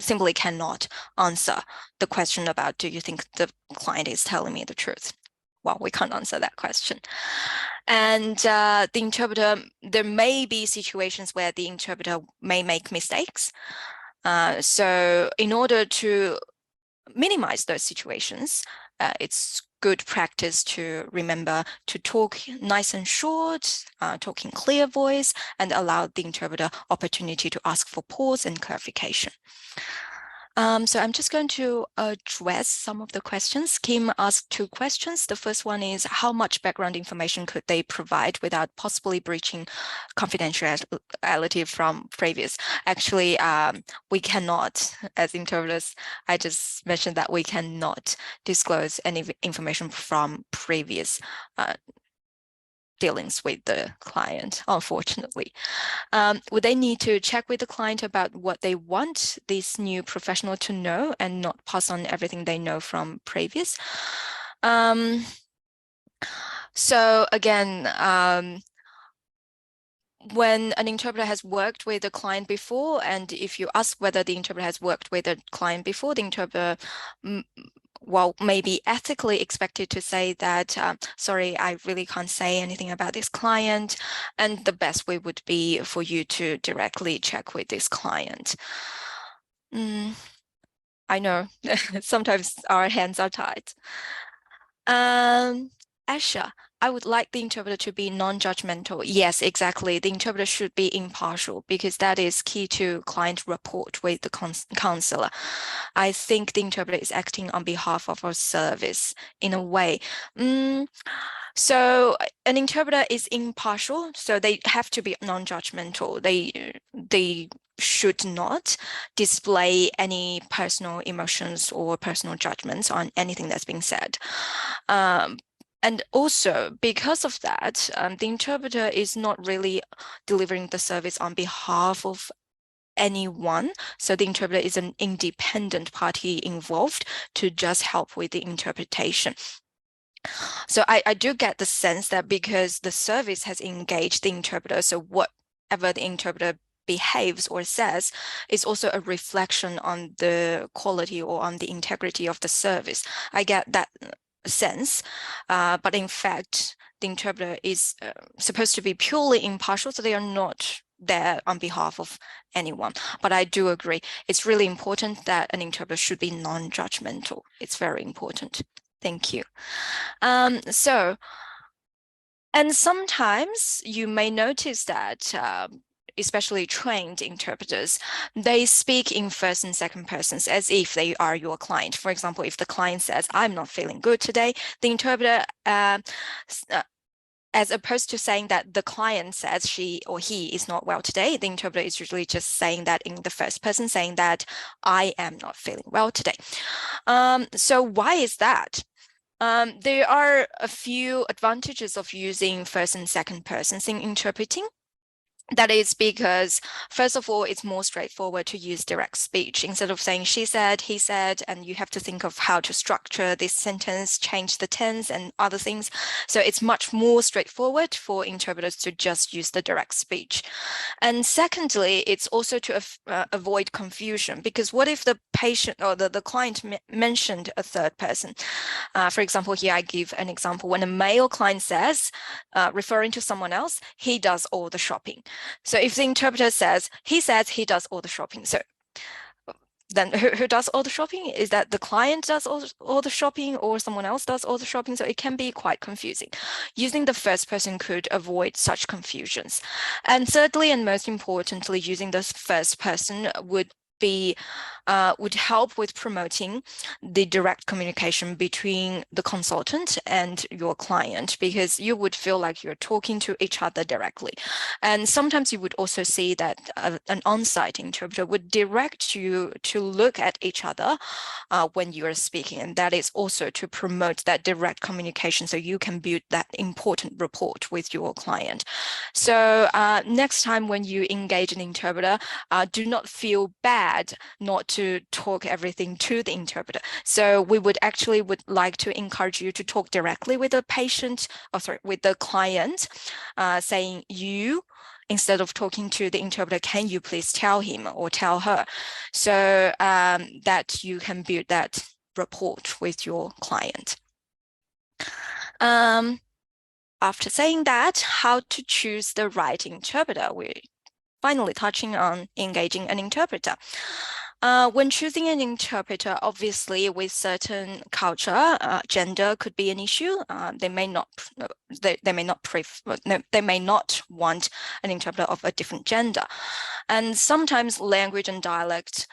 simply cannot answer the question about, do you think the client is telling me the truth? Well, we can't answer that question. And the interpreter, there may be situations where the interpreter may make mistakes. So in order to minimize those situations, it's good practice to remember to talk nice and short, talk in clear voice, and allow the interpreter opportunity to ask for pause and clarification. So I'm just going to address some of the questions. Kim asked 2 questions. The first one is, how much background information could they provide without possibly breaching confidentiality from previous? Actually, we cannot, as interpreters, I just mentioned that we cannot disclose any information from previous dealings with the client, unfortunately. Would they need to check with the client about what they want this new professional to know and not pass on everything they know from previous? So again, when an interpreter has worked with a client before, and if you ask whether the interpreter has worked with a client before, the interpreter may be ethically expected to say that, sorry, I really can't say anything about this client. And the best way would be for you to directly check with this client. I know sometimes our hands are tied. Asha, I would like the interpreter to be non-judgmental. Yes, exactly. The interpreter should be impartial because that is key to client rapport with the counselor. I think the interpreter is acting on behalf of our service in a way. So an interpreter is impartial, so they have to be non-judgmental. They should not display any personal emotions or personal judgments on anything that's being said. And also, because of that, the interpreter is not really delivering the service on behalf of anyone. So the interpreter is an independent party involved to just help with the interpretation. So I do get the sense that because the service has engaged the interpreter, so whatever the interpreter behaves or says is also a reflection on the quality or on the integrity of the service. I get that sense, but in fact, the interpreter is supposed to be purely impartial, so they are not there on behalf of anyone. But I do agree, it's really important that an interpreter should be non-judgmental. It's very important. Thank you. And sometimes you may notice that especially trained interpreters, they speak in first and second persons as if they are your client. For example, if the client says, I'm not feeling good today, the interpreter, as opposed to saying that the client says she or he is not well today, the interpreter is usually just saying that in the first person, saying that I am not feeling well today. So why is that? There are a few advantages of using first and second persons in interpreting. That is because, first of all, it's more straightforward to use direct speech instead of saying she said, he said, and you have to think of how to structure this sentence, change the tense and other things. So it's much more straightforward for interpreters to just use the direct speech. And secondly, it's also to avoid confusion, because what if the patient or the client mentioned a third person? For example, here I give an example. When a male client says, referring to someone else, he does all the shopping. So if the interpreter says he does all the shopping, so then who does all the shopping? Is that the client does all the shopping, or someone else does all the shopping? So it can be quite confusing. Using the first person could avoid such confusions. And thirdly, and most importantly, using the first person would help with promoting the direct communication between the consultant and your client, because you would feel like you're talking to each other directly. And sometimes you would also see that an on-site interpreter would direct you to look at each other when you are speaking, and that is also to promote that direct communication, so you can build that important rapport with your client. So next time when you engage an interpreter, do not feel bad not to talk everything to the interpreter. So we would like to encourage you to talk directly with the patient, with the client, saying you, instead of talking to the interpreter, can you please tell him or tell her, so that you can build that rapport with your client. After saying that, how to choose the right interpreter? We're finally touching on engaging an interpreter. When choosing an interpreter, obviously with certain culture, gender could be an issue. They may not want an interpreter of a different gender, and sometimes language and dialect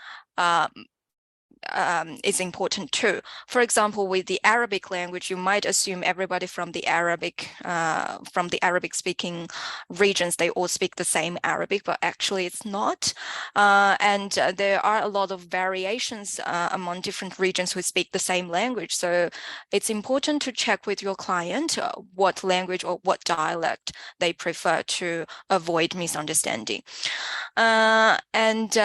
is important too. For example, with the Arabic language, you might assume everybody from the Arabic speaking regions, they all speak the same Arabic, but actually it's not. And there are a lot of variations among different regions who speak the same language. So it's important to check with your client what language or what dialect they prefer to avoid misunderstanding. And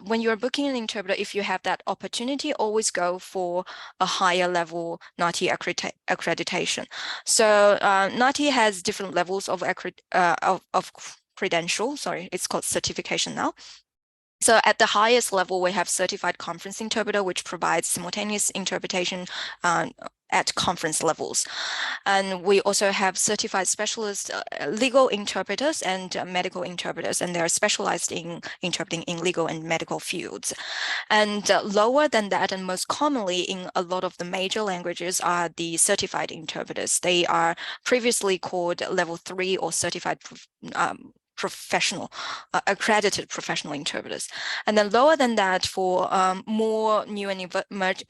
when you're booking an interpreter, if you have that opportunity, always go for a higher level NATI accreditation. So NATI has different levels of credential. Sorry, it's called certification now. So at the highest level, we have certified conference interpreter, which provides simultaneous interpretation at conference levels. And we also have certified specialist legal interpreters and medical interpreters, and they're specialized in interpreting in legal and medical fields. And lower than that, and most commonly in a lot of the major languages, are the certified interpreters. They are previously called level 3 or certified accredited professional interpreters. And then lower than that, for more new and not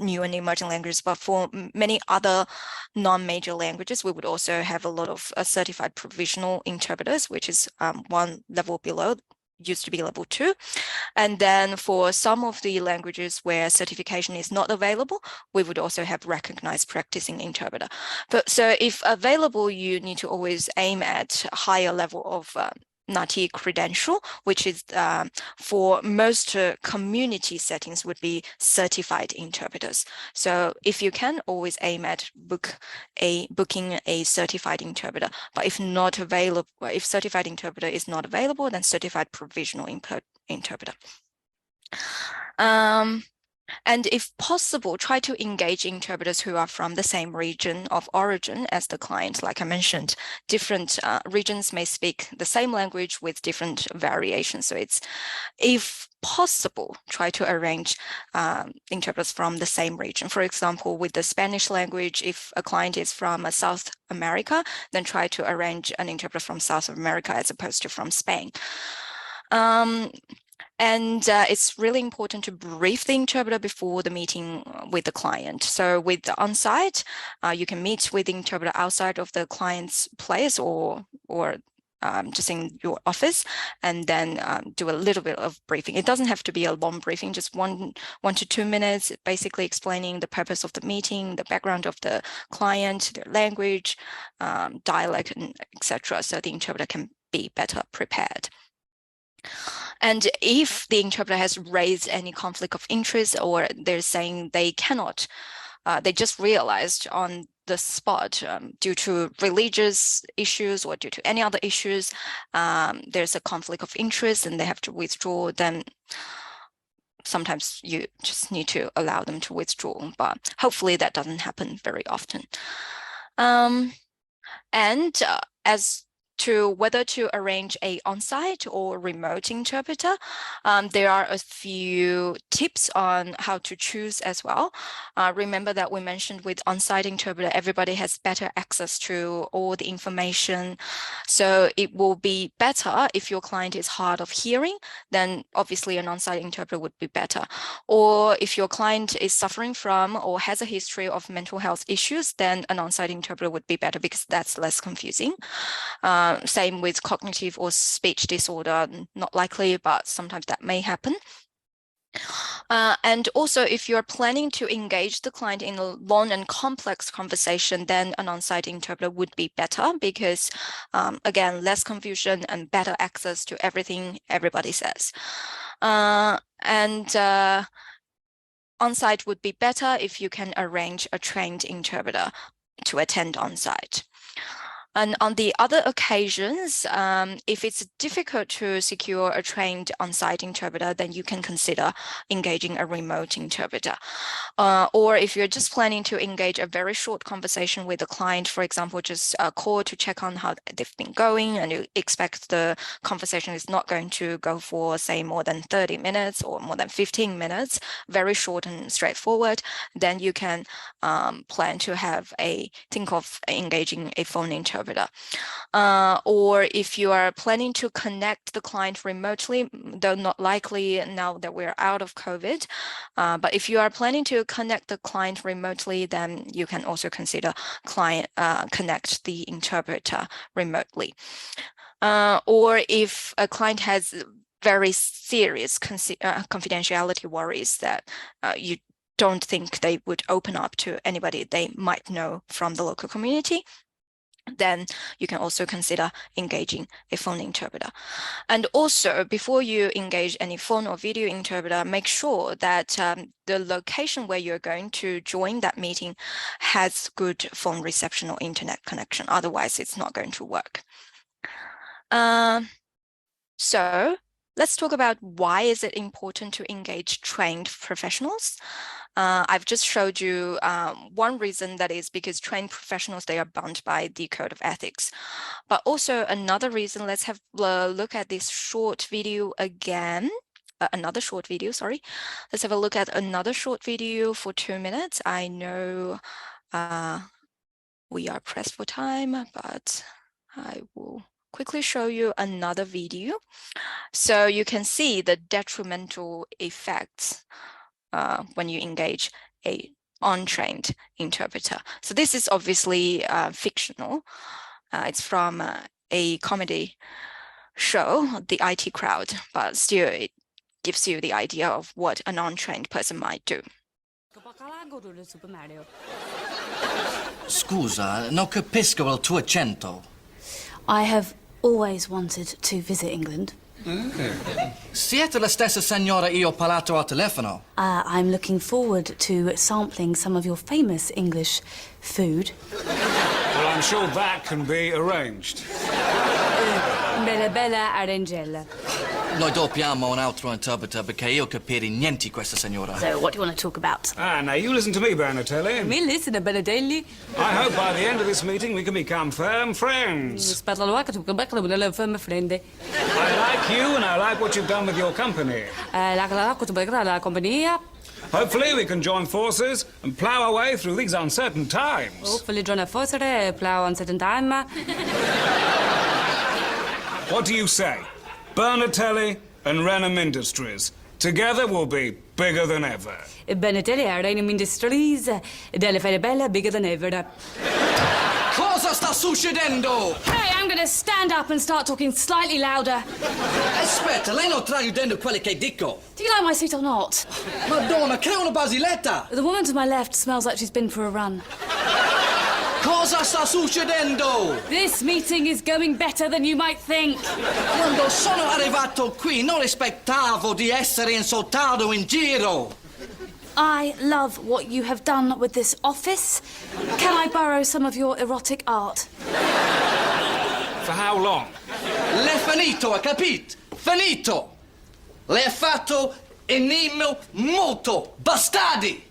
new and emerging languages, but for many other non-major languages, we would also have a lot of certified provisional interpreters, which is one level below, used to be level 2. And then for some of the languages where certification is not available, we would also have recognized practicing interpreter. But so if available, you need to always aim at a higher level of NATI credential, which is for most community settings would be certified interpreters. So if you can, always aim at booking a certified interpreter. But if not available, if certified interpreter is not available, then certified provisional interpreter. And if possible, try to engage interpreters who are from the same region of origin as the client. Like I mentioned, different regions may speak the same language with different variations. So it's, if possible, try to arrange interpreters from the same region. For example, with the Spanish language, if a client is from South America, then try to arrange an interpreter from South America as opposed to from Spain. And it's really important to brief the interpreter before the meeting with the client. So with the on-site, you can meet with the interpreter outside of the client's place or just in your office, and then do a little bit of briefing. It doesn't have to be a long briefing, just one to 2 minutes, basically explaining the purpose of the meeting, the background of the client, their language, dialect, and etc. So the interpreter can be better prepared. And if the interpreter has raised any conflict of interest, or they're saying they cannot, they just realized on the spot due to religious issues or due to any other issues, there's a conflict of interest and they have to withdraw, then sometimes you just need to allow them to withdraw, but hopefully that doesn't happen very often. And as to whether to arrange a on-site or remote interpreter, there are a few tips on how to choose as well. Remember that we mentioned with on-site interpreter, everybody has better access to all the information. So it will be better if your client is hard of hearing, then obviously an on-site interpreter would be better. Or if your client is suffering from or has a history of mental health issues, then an on-site interpreter would be better because that's less confusing. Same with cognitive or speech disorder, not likely, but sometimes that may happen. And also, if you're planning to engage the client in a long and complex conversation, then an on-site interpreter would be better because, again, less confusion and better access to everything everybody says. On-site would be better if you can arrange a trained interpreter to attend on-site. And on the other occasions, if it's difficult to secure a trained on-site interpreter, then you can consider engaging a remote interpreter. Or if you're just planning to engage a very short conversation with a client, for example, just a call to check on how they've been going, and you expect the conversation is not going to go for, say, more than 30 minutes or more than 15 minutes, very short and straightforward, then you can plan to think of engaging a phone interpreter. Or if you are planning to connect the client remotely, though not likely now that we're out of COVID, but if you are planning to connect the client remotely, then you can also consider connect the interpreter remotely. Or if a client has very serious confidentiality worries that you don't think they would open up to anybody they might know from the local community, then you can also consider engaging a phone interpreter. And also, before you engage any phone or video interpreter, make sure that the location where you're going to join that meeting has good phone reception or internet connection. Otherwise, it's not going to work. So let's talk about why is it important to engage trained professionals. I've just showed you one reason, that is because trained professionals, they are bound by the code of ethics. But also another reason, let's have a look at this short video again. Another short video, sorry. Let's have a look at another short video for 2 minutes. I know we are pressed for time, but I will quickly show you another video. So you can see the detrimental effects when you engage a untrained interpreter. So this is obviously fictional. It's from a comedy show, The IT Crowd, but still it gives you the idea of what an untrained person might do. Scusa, non capisco il tuo accento. I have always wanted to visit England. Siete la stessa signora io ho parlato al telefono? I'm looking forward to sampling some of your famous English food. Well, I'm sure that can be arranged. Bella bella arrangella. Noi dobbiamo un altro interpreter perché io capisco niente questa signora. So, what do you want to talk about? Now you listen to me, Bernatelli. Me listen, Benedelli. I hope by the end of this meeting we can become firm friends. I like you and I like what you've done with your company. Hopefully we can join forces and plough our way through these uncertain times. Hopefully join forces, plough uncertain time. What do you say? Bernatelli and Renham Industries. Together we'll be bigger than ever. Bernatelli and Renham Industries. Delle fare bella, bigger than ever. Cosa sta succedendo? Hey, I'm gonna stand up and start talking slightly louder. Aspetta, lei non sta udendo quello che dico. Do you like my suit or not? Madonna, che è una basiletta! The woman to my left smells like she's been for a run. Cosa sta succedendo? This meeting is going better than you might think. Quando sono arrivato qui non aspettavo di essere insultato in giro. I love what you have done with this office. Can I borrow some of your erotic art? For how long? L'è finito, capito? Finito! L'è fatto enimmo molto bastardi!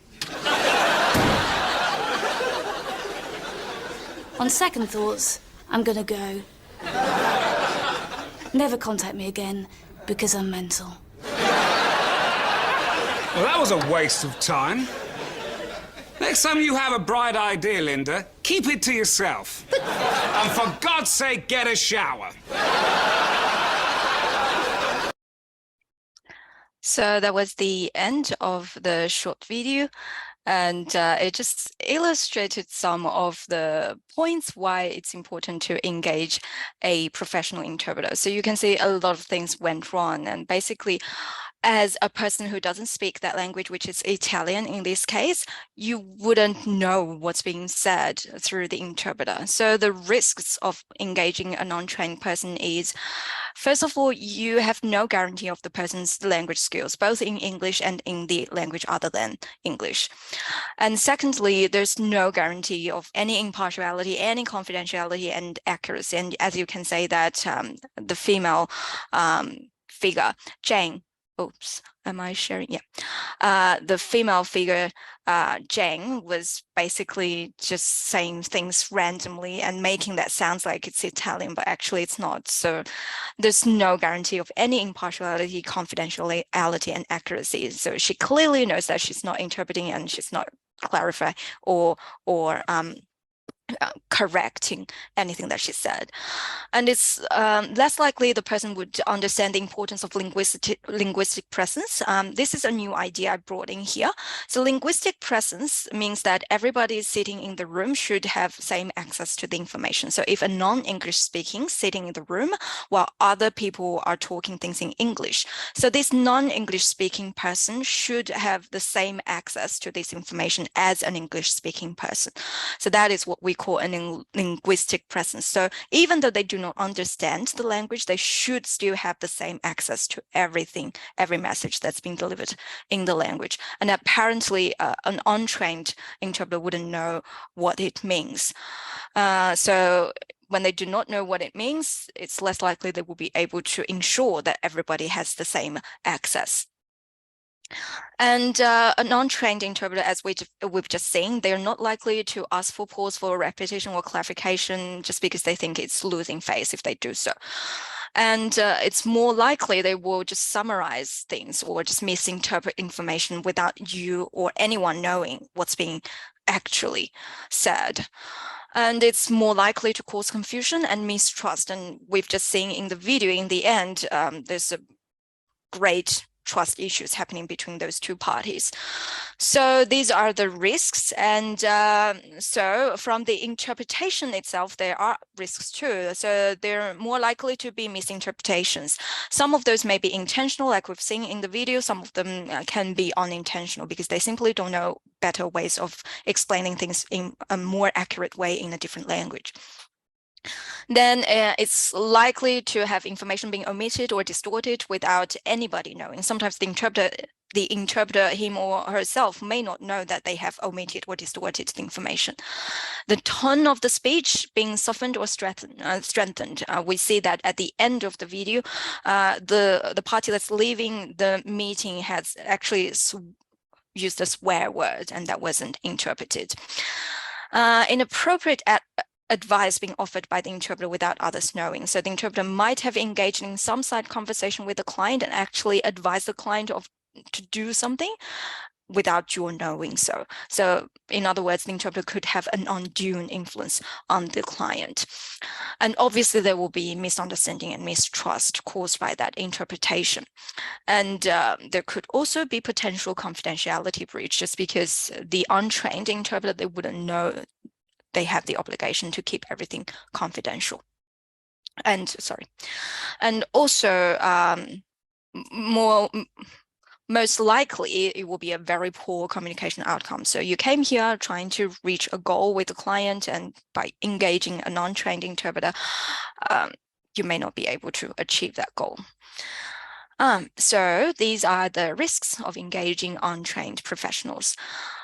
On second thoughts, I'm gonna go. Never contact me again because I'm mental. Well, that was a waste of time. Next time you have a bright idea, Linda, keep it to yourself. And for God's sake, get a shower. So that was the end of the short video, and it just illustrated some of the points why it's important to engage a professional interpreter. So you can see a lot of things went wrong, and basically, as a person who doesn't speak that language, which is Italian in this case, you wouldn't know what's being said through the interpreter. So the risks of engaging a non-trained person is, first of all, you have no guarantee of the person's language skills, both in English and in the language other than English. And secondly, there's no guarantee of any impartiality, any confidentiality and accuracy. And as you can say that the female figure, Jane, oops, am I sharing? Yeah. The female figure, Jane, was basically just saying things randomly and making that sounds like it's Italian, but actually it's not. So there's no guarantee of any impartiality, confidentiality, and accuracy. So she clearly knows that she's not interpreting and she's not clarifying or correcting anything that she said. And it's less likely the person would understand the importance of linguistic presence. This is a new idea I brought in here. So linguistic presence means that everybody sitting in the room should have same access to the information. So if a non-English speaking sitting in the room while other people are talking things in English, so this non-English speaking person should have the same access to this information as an English speaking person. So that is what we call an linguistic presence. So even though they do not understand the language, they should still have the same access to everything, every message that's being delivered in the language. And apparently an untrained interpreter wouldn't know what it means. So when they do not know what it means, it's less likely they will be able to ensure that everybody has the same access. And a non-trained interpreter, as we've just seen, they're not likely to ask for pause for repetition or clarification just because they think it's losing face if they do so. And it's more likely they will just summarize things or just misinterpret information without you or anyone knowing what's being actually said. And it's more likely to cause confusion and mistrust. And we've just seen in the video, in the end, there's a great trust issues happening between those two parties. So these are the risks. And so from the interpretation itself, there are risks too. So they're more likely to be misinterpretations. Some of those may be intentional, like we've seen in the video. Some of them can be unintentional because they simply don't know better ways of explaining things in a more accurate way in a different language. Then it's likely to have information being omitted or distorted without anybody knowing. Sometimes the interpreter, him or herself, may not know that they have omitted or distorted the information. The tone of the speech being softened or strengthened. We see that at the end of the video, the party that's leaving the meeting has actually used a swear word, and that wasn't interpreted. Inappropriate advice being offered by the interpreter without others knowing. So the interpreter might have engaged in some side conversation with the client and actually advised the client to do something without your knowing so. So in other words, the interpreter could have an undue influence on the client. And obviously there will be misunderstanding and mistrust caused by that interpretation. And there could also be potential confidentiality breach just because the untrained interpreter, they wouldn't know they have the obligation to keep everything confidential. And also most likely it will be a very poor communication outcome. So you came here trying to reach a goal with the client, and by engaging a non-trained interpreter, you may not be able to achieve that goal. So these are the risks of engaging untrained professionals.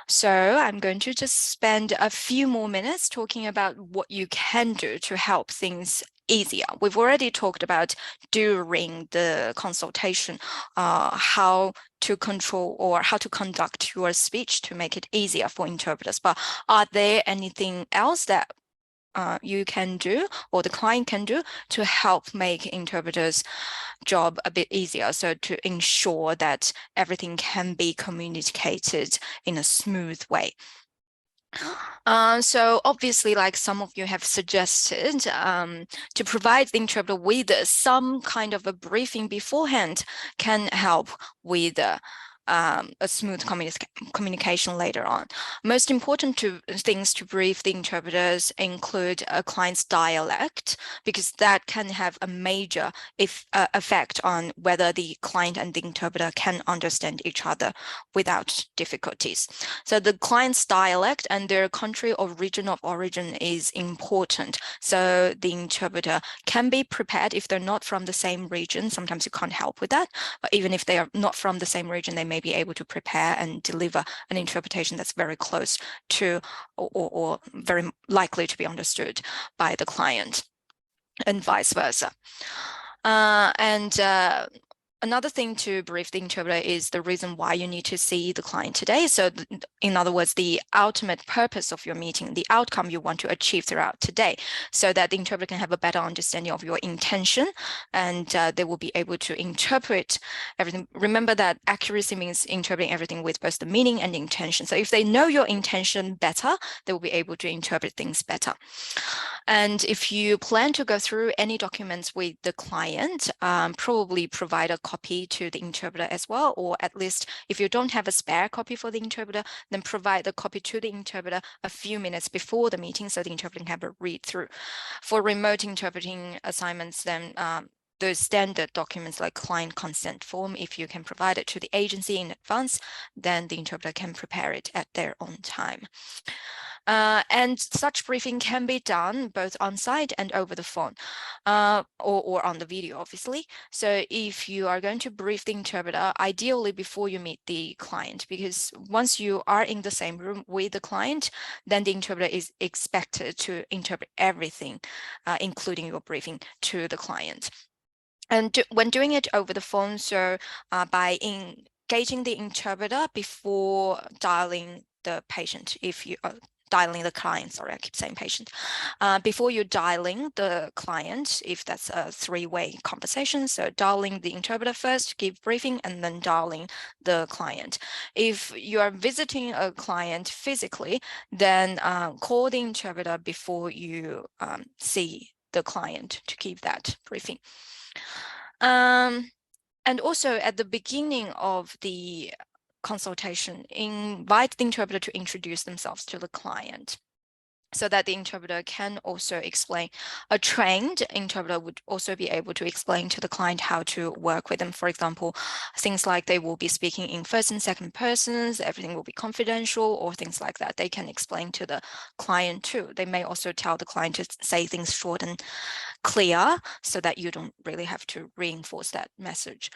So I'm going to just spend a few more minutes talking about what you can do to help things easier. We've already talked about during the consultation, how to control or how to conduct your speech to make it easier for interpreters. But are there anything else that you can do, or the client can do, to help make interpreters' job a bit easier. So to ensure that everything can be communicated in a smooth way. So obviously, like some of you have suggested, to provide the interpreter with some kind of a briefing beforehand can help with a smooth communication later on. Most important things to brief the interpreters include a client's dialect, because that can have a major effect on whether the client and the interpreter can understand each other without difficulties. So the client's dialect and their country or region of origin is important. So the interpreter can be prepared if they're not from the same region. Sometimes you can't help with that, but even if they are not from the same region, they may be able to prepare and deliver an interpretation that's very close to or very likely to be understood by the client, and vice versa. Another thing to brief the interpreter is the reason why you need to see the client today. So in other words, the ultimate purpose of your meeting, the outcome you want to achieve throughout today, so that the interpreter can have a better understanding of your intention, and they will be able to interpret everything. Remember that accuracy means interpreting everything with both the meaning and the intention. So if they know your intention better, they will be able to interpret things better. And if you plan to go through any documents with the client, probably provide a copy to the interpreter as well, or at least if you don't have a spare copy for the interpreter, then provide the copy to the interpreter a few minutes before the meeting so the interpreter can have a read through. For remote interpreting assignments, then those standard documents like client consent form, if you can provide it to the agency in advance, then the interpreter can prepare it at their own time. And such briefing can be done both on site and over the phone, or on the video, obviously. So if you are going to brief the interpreter, ideally before you meet the client, because once you are in the same room with the client, then the interpreter is expected to interpret everything, including your briefing, to the client. And when doing it over the phone, so by engaging the interpreter before dialing the patient, if you dialing the client, sorry, I keep saying patient. Before you're dialing the client, if that's a three-way conversation, so dialing the interpreter first, give briefing, and then dialing the client. If you are visiting a client physically, then call the interpreter before you see the client to give that briefing. And also at the beginning of the consultation, invite the interpreter to introduce themselves to the client, so that the interpreter can also explain. A trained interpreter would also be able to explain to the client how to work with them. For example, things like they will be speaking in first and second persons, everything will be confidential, or things like that. They can explain to the client too. They may also tell the client to say things short and clear, so that you don't really have to reinforce that message.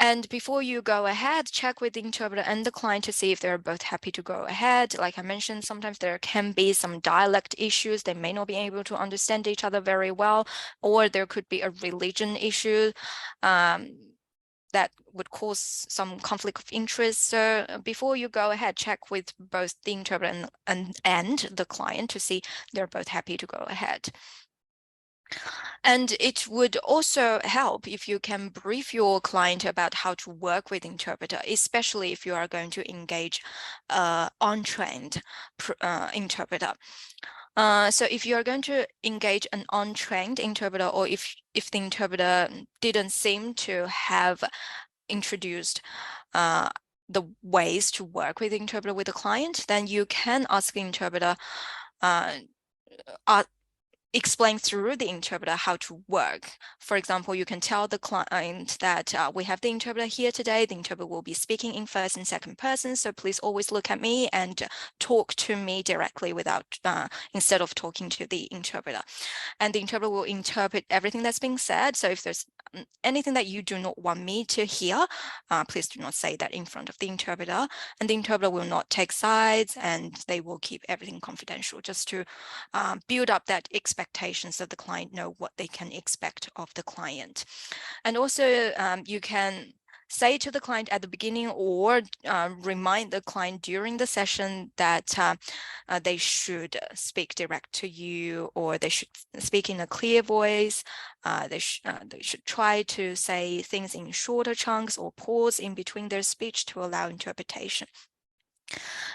And before you go ahead, check with the interpreter and the client to see if they're both happy to go ahead. Like I mentioned, sometimes there can be some dialect issues. They may not be able to understand each other very well, or there could be a religion issue that would cause some conflict of interest. So before you go ahead, check with both the interpreter and the client to see they're both happy to go ahead. And it would also help if you can brief your client about how to work with interpreter, especially if you are going to engage untrained interpreter. So if you are going to engage an untrained interpreter, or if the interpreter didn't seem to have introduced the ways to work with the interpreter with the client, then you can ask the interpreter explain through the interpreter how to work. For example, you can tell the client that we have the interpreter here today. The interpreter will be speaking in first and second person, so please always look at me and talk to me directly without instead of talking to the interpreter. And the interpreter will interpret everything that's being said. So if there's anything that you do not want me to hear, please do not say that in front of the interpreter. And the interpreter will not take sides, and they will keep everything confidential, just to build up that expectation so the client know what they can expect of the client. And also you can say to the client at the beginning or remind the client during the session that they should speak direct to you, or they should speak in a clear voice. They should try to say things in shorter chunks or pause in between their speech to allow interpretation.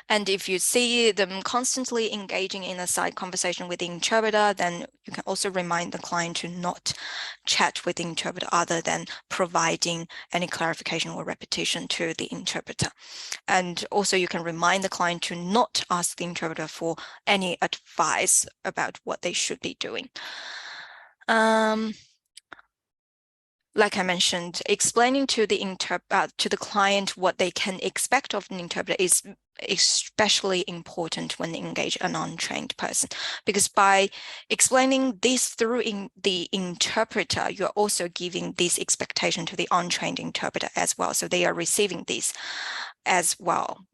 And if you see them constantly engaging in a side conversation with the interpreter, then you can also remind the client to not chat with the interpreter other than providing any clarification or repetition to the interpreter. And also you can remind the client to not ask the interpreter for any advice about what they should be doing. Like I mentioned, explaining to the client what they can expect of an interpreter is especially important when they engage an untrained person, because by explaining this through the interpreter, you're also giving this expectation to the untrained interpreter as well. So they are receiving this as well.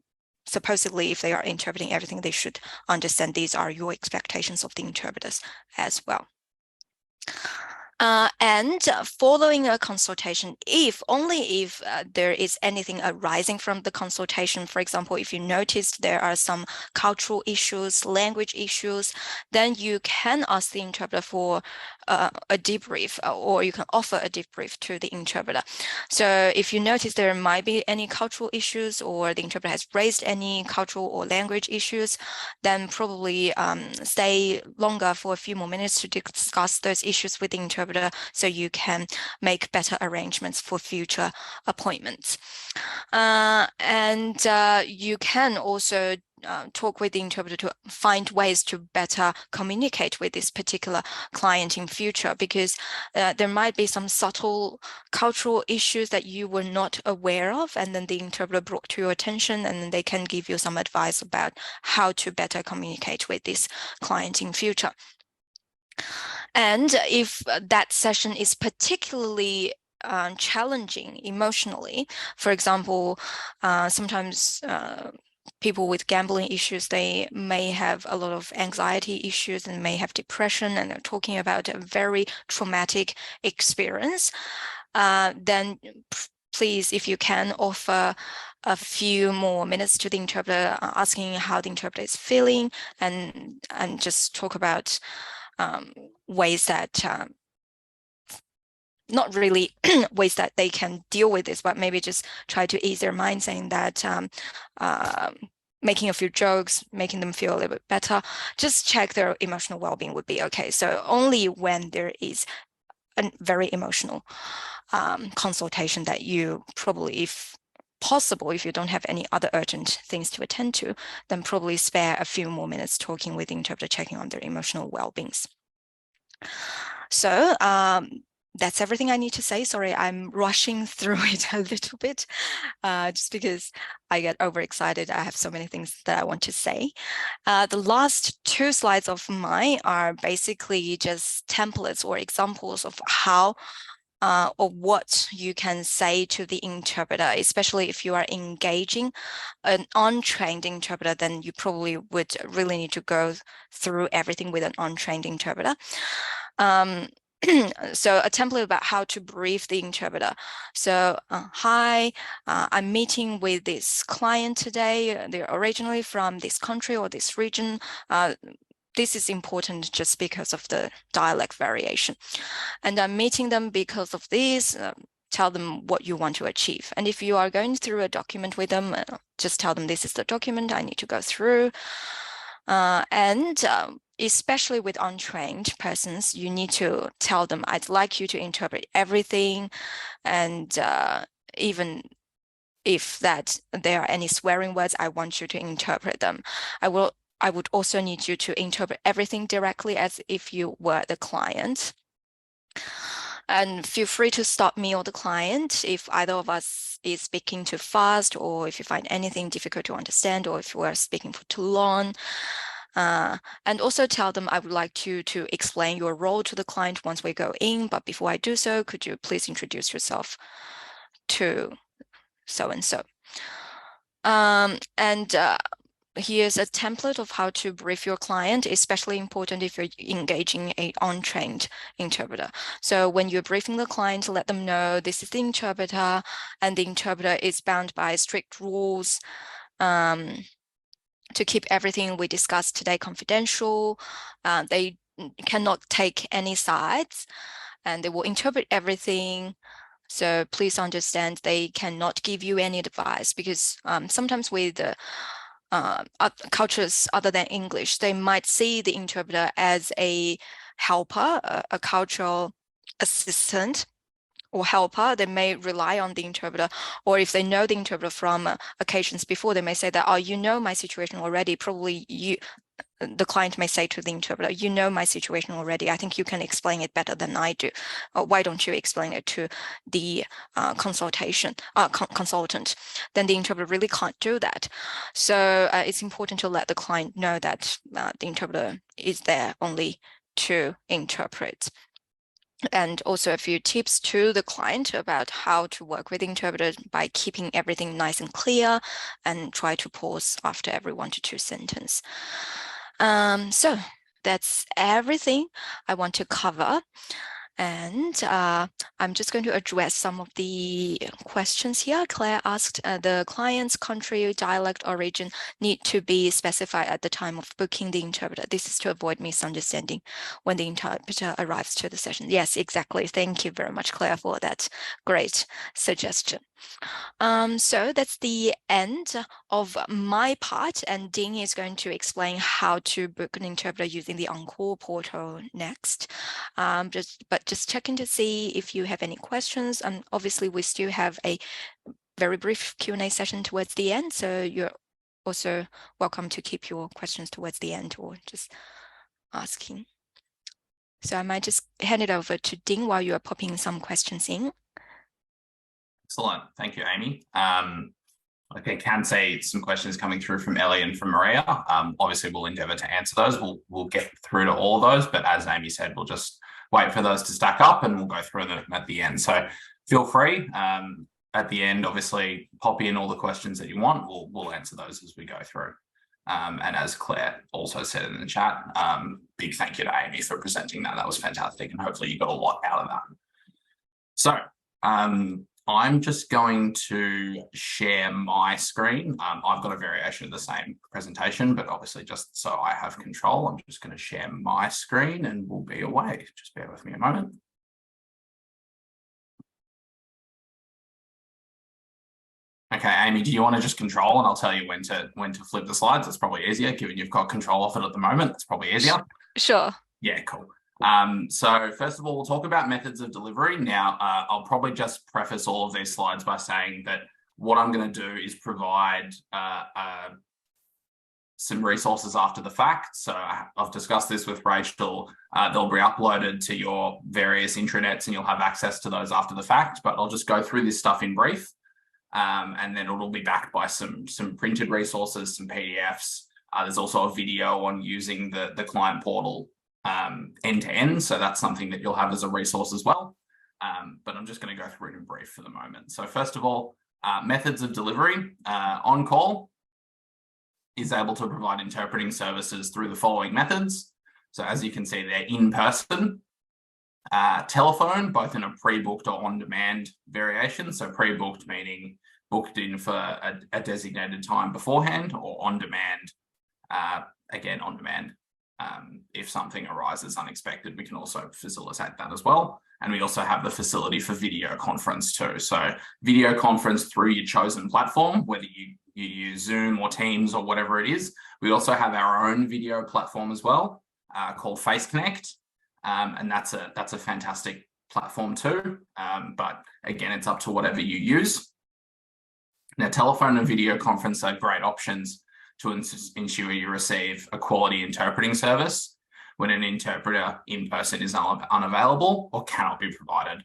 Supposedly, if they are interpreting everything, they should understand these are your expectations of the interpreters as well. And following a consultation, only if there is anything arising from the consultation, for example, if you noticed there are some cultural issues, language issues, then you can ask the interpreter for a debrief, or you can offer a debrief to the interpreter. So if you notice there might be any cultural issues, or the interpreter has raised any cultural or language issues, then probably stay longer for a few more minutes to discuss those issues with the interpreter, so you can make better arrangements for future appointments. And you can also talk with the interpreter to find ways to better communicate with this particular client in future, because there might be some subtle cultural issues that you were not aware of, and then the interpreter brought to your attention, and then they can give you some advice about how to better communicate with this client in future. And if that session is particularly challenging emotionally, for example, sometimes people with gambling issues, they may have a lot of anxiety issues and may have depression, and they're talking about a very traumatic experience, then please, if you can, offer a few more minutes to the interpreter, asking how the interpreter is feeling, and just talk about ways that not really ways that they can deal with this, but maybe just try to ease their mind, saying that making a few jokes, making them feel a little bit better, just check their emotional well-being would be okay. So only when there is a very emotional consultation that you probably, if possible, if you don't have any other urgent things to attend to, then probably spare a few more minutes talking with the interpreter, checking on their emotional well-beings. So that's everything I need to say. Sorry, I'm rushing through it a little bit, just because I get overexcited. I have so many things that I want to say. The last 2 slides of mine are basically just templates or examples of how or what you can say to the interpreter, especially if you are engaging an untrained interpreter, then you probably would really need to go through everything with an untrained interpreter. So a template about how to brief the interpreter. So, hi, I'm meeting with this client today. They're originally from this country or this region. This is important just because of the dialect variation. And I'm meeting them because of this. Tell them what you want to achieve. And if you are going through a document with them, just tell them this is the document I need to go through. Especially with untrained persons, you need to tell them, I'd like you to interpret everything. And even if that there are any swearing words, I want you to interpret them. I would also need you to interpret everything directly as if you were the client. And feel free to stop me or the client if either of us is speaking too fast, or if you find anything difficult to understand, or if we're speaking for too long. And also tell them, I would like you to explain your role to the client once we go in, but before I do so, could you please introduce yourself to so-and-so. here's a template of how to brief your client, especially important if you're engaging an untrained interpreter. So when you're briefing the client, let them know this is the interpreter, and the interpreter is bound by strict rules to keep everything we discussed today confidential. They cannot take any sides, and they will interpret everything. So please understand they cannot give you any advice, because sometimes with cultures other than English, they might see the interpreter as a helper, a cultural assistant or helper. They may rely on the interpreter, or if they know the interpreter from occasions before, they may say that, oh, you know my situation already. Probably the client may say to the interpreter, you know my situation already. I think you can explain it better than I do. Why don't you explain it to the consultant? Then the interpreter really can't do that. So it's important to let the client know that the interpreter is there only to interpret. And also a few tips to the client about how to work with interpreters by keeping everything nice and clear, and try to pause after every 1 to 2 sentences. So that's everything I want to cover. And I'm just going to address some of the questions here. Claire asked, the client's country, dialect, origin need to be specified at the time of booking the interpreter. This is to avoid misunderstanding when the interpreter arrives to the session. Yes, exactly. Thank you very much, Claire, for that great suggestion. So that's the end of my part, and Dean is going to explain how to book an interpreter using the OnCall portal next. Just checking to see if you have any questions. And obviously we still have a very brief Q&A session towards the end, so you're also welcome to keep your questions towards the end or just asking. So I might just hand it over to Dean while you are popping some questions in. Excellent. Thank you, Amy. I can see some questions coming through from Ellie and from Maria. Obviously, we'll endeavour to answer those. We'll get through to all of those, but as Amy said, we'll just wait for those to stack up and we'll go through them at the end. So feel free. At the end, obviously, pop in all the questions that you want. We'll answer those as we go through. And as Claire also said in the chat, big thank you to Amy for presenting that. That was fantastic, and hopefully you got a lot out of that. So I'm just going to share my screen. I've got a variation of the same presentation, but obviously just so I have control, I'm just going to share my screen and we'll be away. Just bear with me a moment. Okay, Amy, do you want to just control and I'll tell you when to flip the slides? It's probably easier, given you've got control of it at the moment. It's probably easier. Sure. Yeah, cool. So first of all, we'll talk about methods of delivery. Now, I'll probably just preface all of these slides by saying that what I'm going to do is provide some resources after the fact. So I've discussed this with Rachel. They'll be uploaded to your various intranets and you'll have access to those after the fact, but I'll just go through this stuff in brief. And then it'll be backed by some printed resources, some PDFs. There's also a video on using the client portal end to end. So that's something that you'll have as a resource as well. But I'm just going to go through it in brief for the moment. So first of all, methods of delivery. OnCall is able to provide interpreting services through the following methods. So as you can see, they're in person, telephone, both in a pre-booked or on-demand variation. So pre-booked meaning booked in for a designated time beforehand, or on-demand, again, on-demand. If something arises unexpected, we can also facilitate that as well. And we also have the facility for video conference too. So video conference through your chosen platform, whether you use Zoom or Teams or whatever it is. We also have our own video platform as well, called Face Connect. And that's a fantastic platform too. But again, it's up to whatever you use. Now, telephone and video conference are great options to ensure you receive a quality interpreting service when an interpreter in person is unavailable or cannot be provided.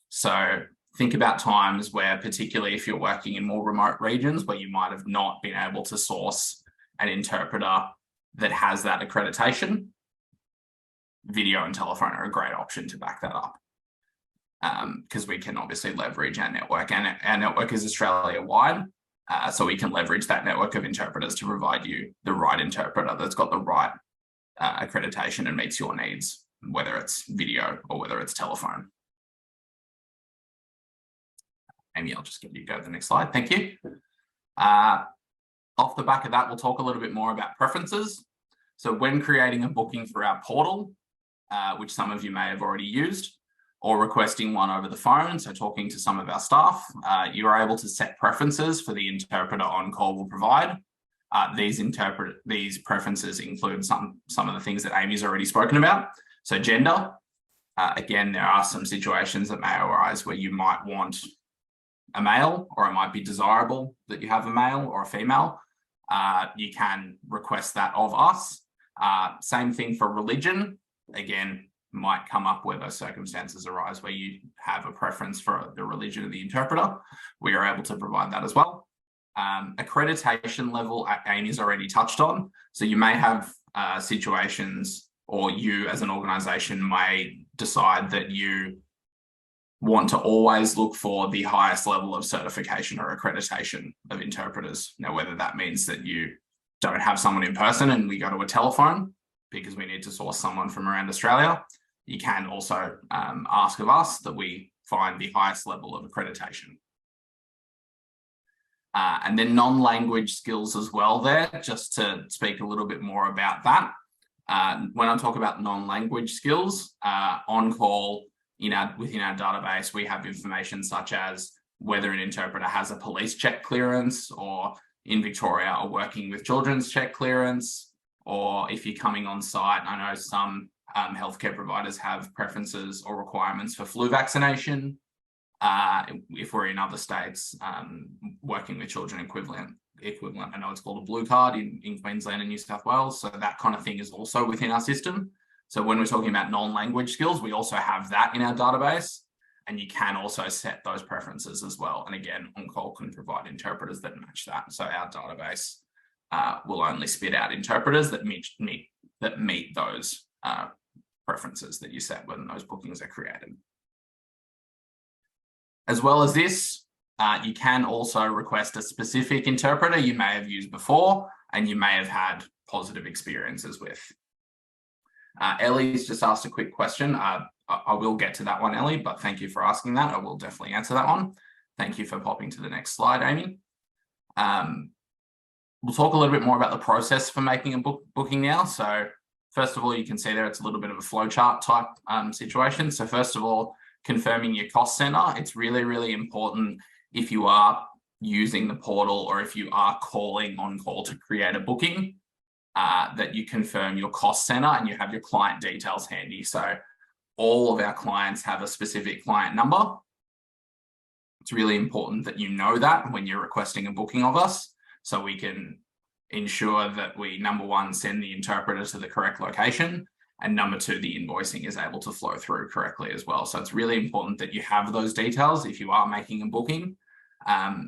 So think about times where, particularly if you're working in more remote regions where you might have not been able to source an interpreter that has that accreditation, video and telephone are a great option to back that up, because we can obviously leverage our network, and our network is Australia-wide. so we can leverage that network of interpreters to provide you the right interpreter that's got the right accreditation and meets your needs, whether it's video or whether it's telephone. Amy, I'll just get you to go to the next slide. Thank you. Off the back of that, we'll talk a little bit more about preferences. So when creating a booking through our portal, which some of you may have already used, or requesting one over the phone, so talking to some of our staff, you are able to set preferences for the interpreter OnCall will provide. These preferences include some of the things that Amy's already spoken about. So gender, again, there are some situations that may arise where you might want a male, or it might be desirable that you have a male or a female. You can request that of us. Same thing for religion. Again, might come up where those circumstances arise where you have a preference for the religion of the interpreter. We are able to provide that as well. Accreditation level, Amy's already touched on. So you may have situations, or you as an organisation may decide that you want to always look for the highest level of certification or accreditation of interpreters. Now, whether that means that you don't have someone in person and we go to a telephone because we need to source someone from around Australia, you can also ask of us that we find the highest level of accreditation. And then non-language skills as well there, just to speak a little bit more about that. When I talk about non-language skills, OnCall, within our database, we have information such as whether an interpreter has a police check clearance, or in Victoria are working with children's check clearance, or if you're coming on site. I know some healthcare providers have preferences or requirements for flu vaccination. If we're in other states working with children equivalent, I know it's called a blue card in Queensland and New South Wales. So that kind of thing is also within our system. So when we're talking about non-language skills, we also have that in our database, and you can also set those preferences as well. And again, OnCall can provide interpreters that match that. So our database will only spit out interpreters that meet those preferences that you set when those bookings are created. As well as this, you can also request a specific interpreter you may have used before and you may have had positive experiences with. Ellie's just asked a quick question. I will get to that one, Ellie, but thank you for asking that. I will definitely answer that one. Thank you for popping to the next slide, Amy. We'll talk a little bit more about the process for making a booking now. So first of all, you can see there it's a little bit of a flowchart type situation. So first of all, confirming your cost center. It's really, really important if you are using the portal or if you are calling OnCall to create a booking, that you confirm your cost center and you have your client details handy. So all of our clients have a specific client number. It's really important that you know that when you're requesting a booking of us, so we can ensure that we, number one, send the interpreter to the correct location, and number two, the invoicing is able to flow through correctly as well. So it's really important that you have those details if you are making a booking.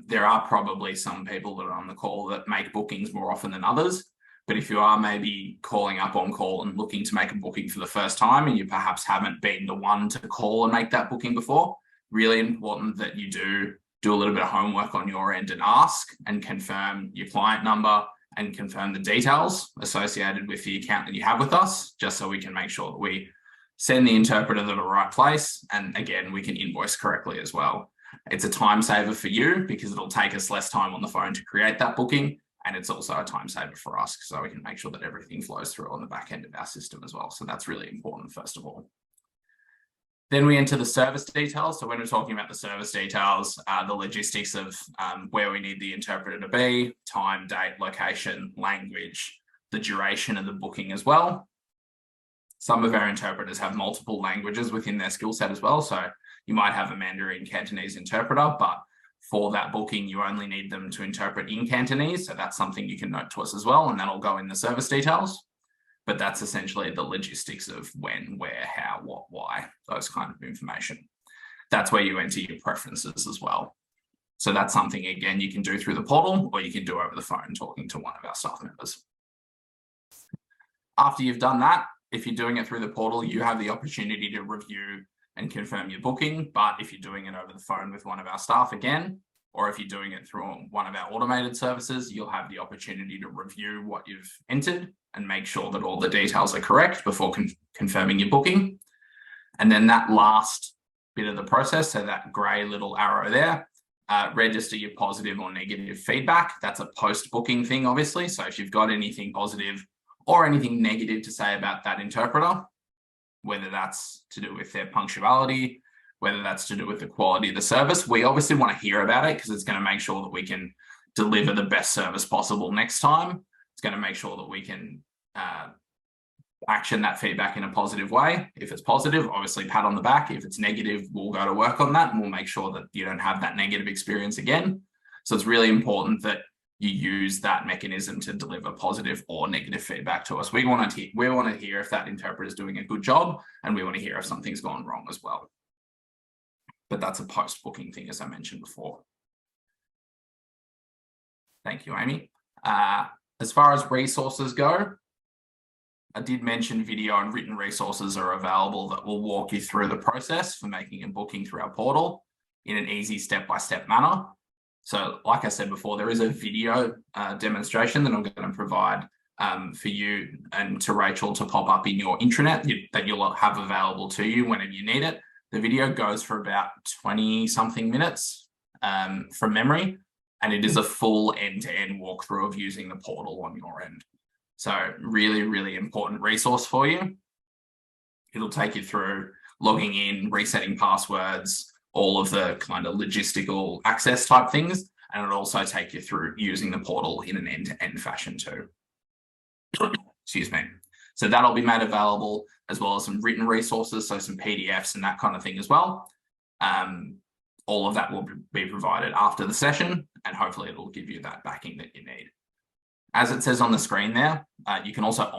There are probably some people that are on the call that make bookings more often than others. But if you are maybe calling up OnCall and looking to make a booking for the first time and you perhaps haven't been the one to call and make that booking before, really important that you do a little bit of homework on your end and ask and confirm your client number and confirm the details associated with the account that you have with us, just so we can make sure that we send the interpreter to the right place. And again, we can invoice correctly as well. It's a time saver for you because it'll take us less time on the phone to create that booking. And it's also a time saver for us, so we can make sure that everything flows through on the back end of our system as well. So that's really important, first of all. Then we enter the service details. So when we're talking about the service details, the logistics of where we need the interpreter to be, time, date, location, language, the duration of the booking as well. Some of our interpreters have multiple languages within their skill set as well. So you might have a Mandarin Cantonese interpreter, but for that booking, you only need them to interpret in Cantonese. So that's something you can note to us as well, and that'll go in the service details. But that's essentially the logistics of when, where, how, what, why, those kind of information. That's where you enter your preferences as well. So that's something, again, you can do through the portal or you can do over the phone talking to one of our staff members. After you've done that, if you're doing it through the portal, you have the opportunity to review and confirm your booking. But if you're doing it over the phone with one of our staff, again, or if you're doing it through one of our automated services, you'll have the opportunity to review what you've entered and make sure that all the details are correct before confirming your booking. And then that last bit of the process, so that grey little arrow there, register your positive or negative feedback. That's a post-booking thing, obviously. So if you've got anything positive or anything negative to say about that interpreter, whether that's to do with their punctuality, whether that's to do with the quality of the service, we obviously want to hear about it because it's going to make sure that we can deliver the best service possible next time. It's going to make sure that we can action that feedback in a positive way. If it's positive, obviously pat on the back. If it's negative, we'll go to work on that and we'll make sure that you don't have that negative experience again. So it's really important that you use that mechanism to deliver positive or negative feedback to us. We want to hear if that interpreter is doing a good job, and we want to hear if something's gone wrong as well. But that's a post-booking thing, as I mentioned before. Thank you, Amy. As far as resources go, I did mention video and written resources are available that will walk you through the process for making a booking through our portal in an easy step-by-step manner. So like I said before, there is a video demonstration that I'm going to provide for you and to Rachel to pop up in your intranet that you'll have available to you whenever you need it. The video goes for about 20-something minutes from memory, and it is a full end-to-end walkthrough of using the portal on your end. So really, really important resource for you. It'll take you through logging in, resetting passwords, all of the kind of logistical access type things. And it'll also take you through using the portal in an end-to-end fashion too. Excuse me. So that'll be made available, as well as some written resources, so some PDFs and that kind of thing as well. All of that will be provided after the session, and hopefully it'll give you that backing that you need. As it says on the screen there, you can also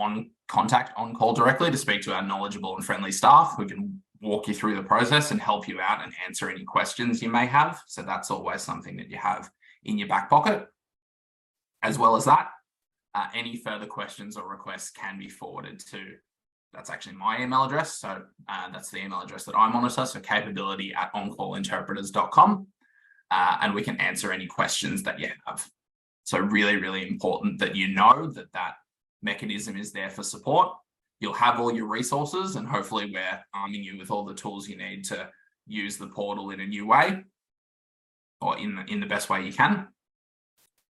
contact OnCall directly to speak to our knowledgeable and friendly staff who can walk you through the process and help you out and answer any questions you may have. So that's always something that you have in your back pocket. As well as that, any further questions or requests can be forwarded to, that's actually my email address. So that's the email address that I monitor, so capability@oncallinterpreters.com, and we can answer any questions that you have. So really, really important that you know that that mechanism is there for support. You'll have all your resources, and hopefully we're arming you with all the tools you need to use the portal in a new way, or in the best way you can.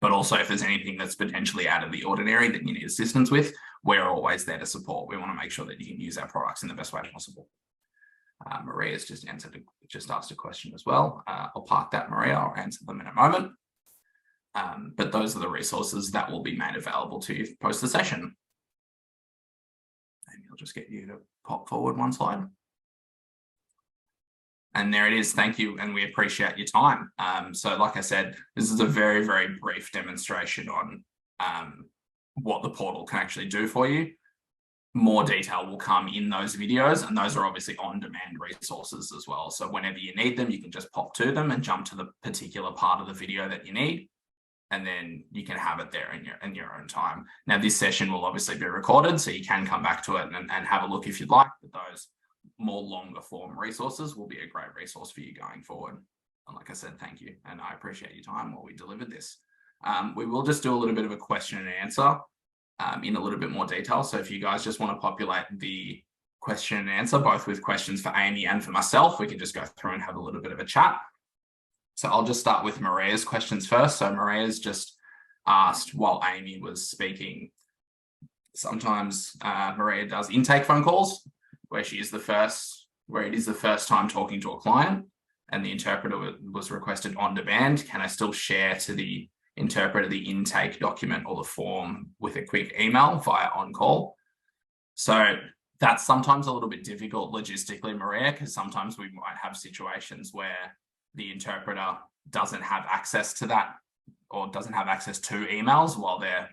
But also if there's anything that's potentially out of the ordinary that you need assistance with, we're always there to support. We want to make sure that you can use our products in the best way possible. Maria's just asked a question as well. I'll park that, Maria. I'll answer them in a moment. But those are the resources that will be made available to you post the session. And I'll just get you to pop forward one slide. And there it is. Thank you. And we appreciate your time. So like I said, this is a very, very brief demonstration on what the portal can actually do for you. More detail will come in those videos, and those are obviously on-demand resources as well. So whenever you need them, you can just pop to them and jump to the particular part of the video that you need, and then you can have it there in your own time. Now, this session will obviously be recorded, so you can come back to it and have a look if you'd like, but those more longer form resources will be a great resource for you going forward. And like I said, thank you. And I appreciate your time while we delivered this. We will just do a little bit of a question and answer in a little bit more detail. So if you guys just want to populate the question and answer, both with questions for Amy and for myself, we can just go through and have a little bit of a chat. So I'll just start with Maria's questions first. So Maria's just asked while Amy was speaking, sometimes Maria does intake phone calls where it is the first time talking to a client and the interpreter was requested on demand. Can I still share to the interpreter the intake document or the form with a quick email via OnCall? So that's sometimes a little bit difficult logistically, Maria, because sometimes we might have situations where the interpreter doesn't have access to that or doesn't have access to emails while they're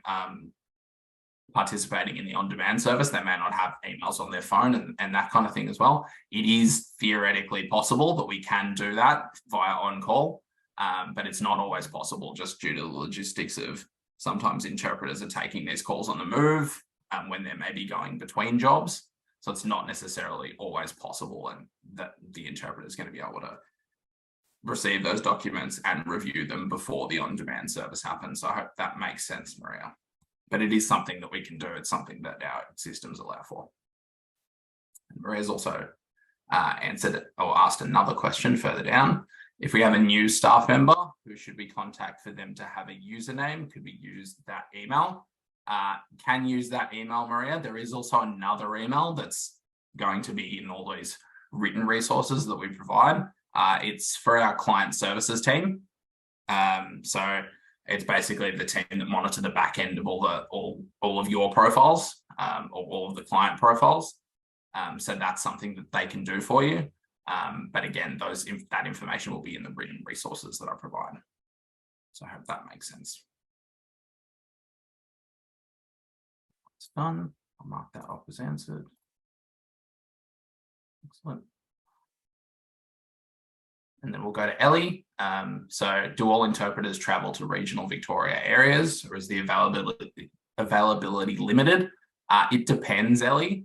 participating in the on-demand service. They may not have emails on their phone and that kind of thing as well. It is theoretically possible that we can do that via OnCall, but it's not always possible just due to the logistics of sometimes interpreters are taking these calls on the move when they're maybe going between jobs. So it's not necessarily always possible and that the interpreter is going to be able to receive those documents and review them before the on-demand service happens. So I hope that makes sense, Maria. But it is something that we can do. It's something that our systems allow for. And Maria's also answered or asked another question further down. If we have a new staff member, who should we contact for them to have a username? Could we use that email? Can use that email, Maria. There is also another email that's going to be in all these written resources that we provide. It's for our client services team. So it's basically the team that monitor the back end of all of your profiles, or all of the client profiles. So that's something that they can do for you. But again, that information will be in the written resources that I provide. So I hope that makes sense. It's done. I'll mark that off as answered. Excellent. And then we'll go to Ellie. So do all interpreters travel to regional Victoria areas, or is the availability limited? It depends, Ellie.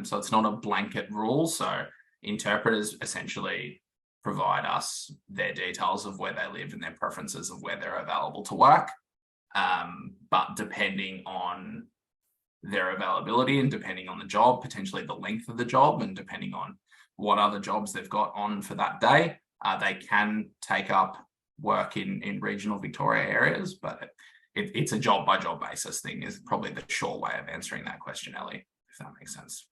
So it's not a blanket rule. So interpreters essentially provide us their details of where they live and their preferences of where they're available to work. But depending on their availability and depending on the job, potentially the length of the job, and depending on what other jobs they've got on for that day, they can take up work in regional Victoria areas, but it's a job by job basis thing is probably the short way of answering that question, Ellie, if that makes sense.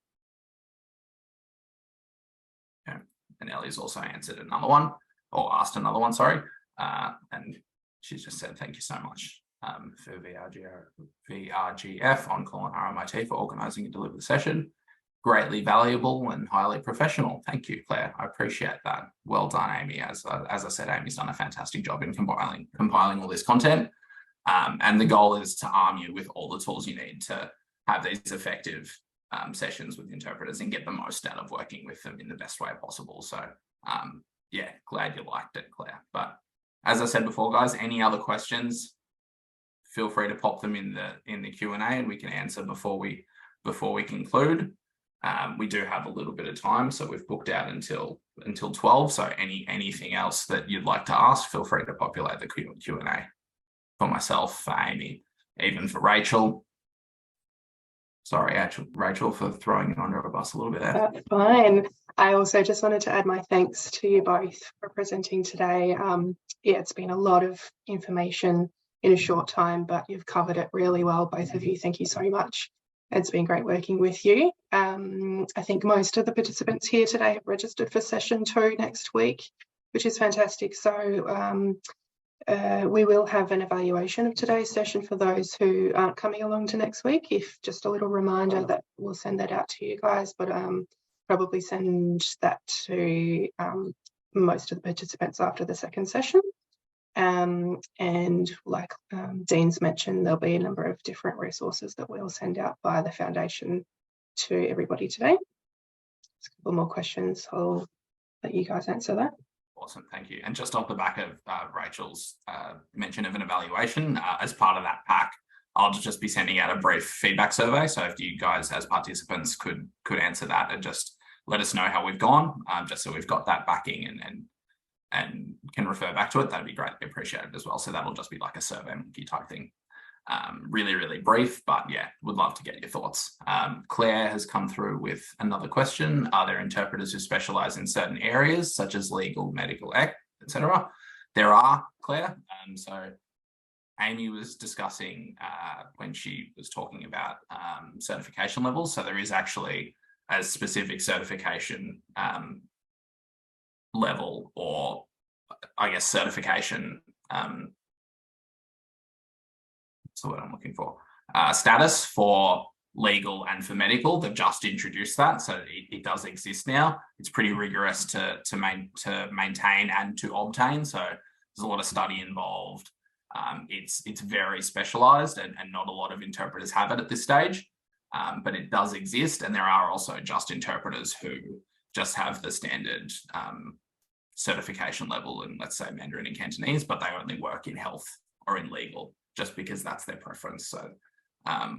Okay. And Ellie's also answered another one, or asked another one, sorry. And she's just said, thank you so much for VRGF, OnCall and RMIT for organising and deliver the session. Greatly valuable and highly professional. Thank you, Claire. I appreciate that. Well done, Amy. As I said, Amy's done a fantastic job in compiling all this content. And the goal is to arm you with all the tools you need to have these effective sessions with interpreters and get the most out of working with them in the best way possible. So yeah, glad you liked it, Claire. But as I said before, guys, any other questions, feel free to pop them in the Q&A and we can answer before we conclude. We do have a little bit of time, so we've booked out until 12. So anything else that you'd like to ask, feel free to populate the Q&A for myself, for Amy, even for Rachel. Sorry, Rachel, for throwing you under a bus a little bit there. That's fine. I also just wanted to add my thanks to you both for presenting today. Yeah, it's been a lot of information in a short time, but you've covered it really well, both of you. Thank you so much. It's been great working with you. I think most of the participants here today have registered for session 2 next week, which is fantastic. So we will have an evaluation of today's session for those who aren't coming along to next week. If just a little reminder that we'll send that out to you guys, but probably send that to most of the participants after the second session. And like Dean's mentioned, there'll be a number of different resources that we'll send out via the foundation to everybody today. Just a couple more questions. I'll let you guys answer that. Awesome, thank you. And just off the back of Rachel's mention of an evaluation, as part of that pack, I'll just be sending out a brief feedback survey. So if you guys as participants could answer that and just let us know how we've gone, just so we've got that backing and can refer back to it, that'd be greatly appreciated as well. So that'll just be like a survey monkey type thing. Really, really brief, but yeah, would love to get your thoughts. Claire has come through with another question. Are there interpreters who specialize in certain areas, such as legal, medical, etc.? There are, Claire. So Amy was discussing when she was talking about certification levels. So there is actually a specific certification level, or I guess certification, that's the word I'm looking for, status for legal and for medical. They've just introduced that, so it does exist now. It's pretty rigorous to maintain and to obtain, so there's a lot of study involved. It's very specialized, and not a lot of interpreters have it at this stage, but it does exist. And there are also just interpreters who just have the standard certification level in, let's say, Mandarin and Cantonese, but they only work in health or in legal just because that's their preference. So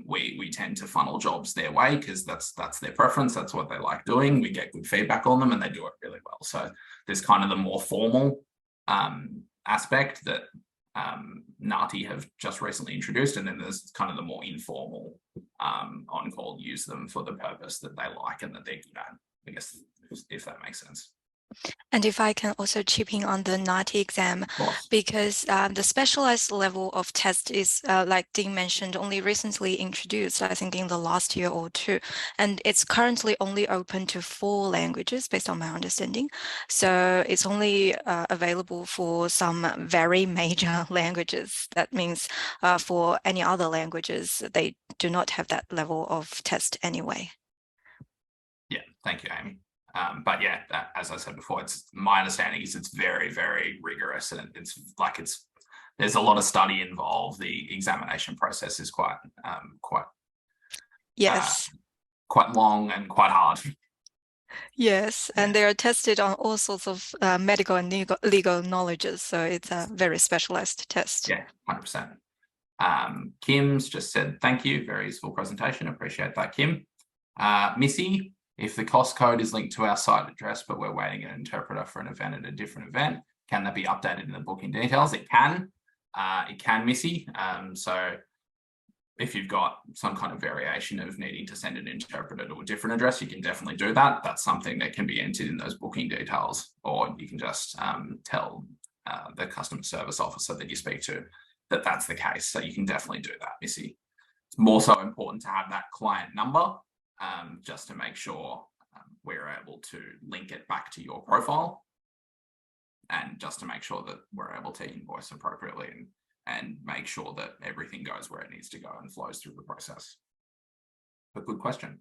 we tend to funnel jobs their way because that's their preference. That's what they like doing. We get good feedback on them and they do it really well. So there's kind of the more formal aspect that NATI have just recently introduced, and then there's kind of the more informal on-call use them for the purpose that they like and that they're good at, I guess, if that makes sense. And if I can also chip in on the NATI exam, because the specialized level of test is, like Dean mentioned, only recently introduced, I think in the last year or two, and it's currently only open to 4 languages based on my understanding. So it's only available for some very major languages. That means for any other languages, they do not have that level of test anyway. Yeah, thank you, Amy. But yeah, as I said before, it's my understanding is it's very, very rigorous, and there's a lot of study involved. The examination process is quite long and quite hard. Yes, and they are tested on all sorts of medical and legal knowledges, so it's a very specialized test. Yeah, 100%. Kim's just said thank you, very useful presentation. Appreciate that, Kim. Missy, if the cost code is linked to our site address, but we're waiting an interpreter for an event at a different event, can that be updated in the booking details? It can, Missy. So if you've got some kind of variation of needing to send an interpreter to a different address, you can definitely do that. That's something that can be entered in those booking details, or you can just tell the customer service officer that you speak to that that's the case. So you can definitely do that, Missy. It's more so important to have that client number, just to make sure we're able to link it back to your profile, and just to make sure that we're able to invoice appropriately and make sure that everything goes where it needs to go and flows through the process. But good question.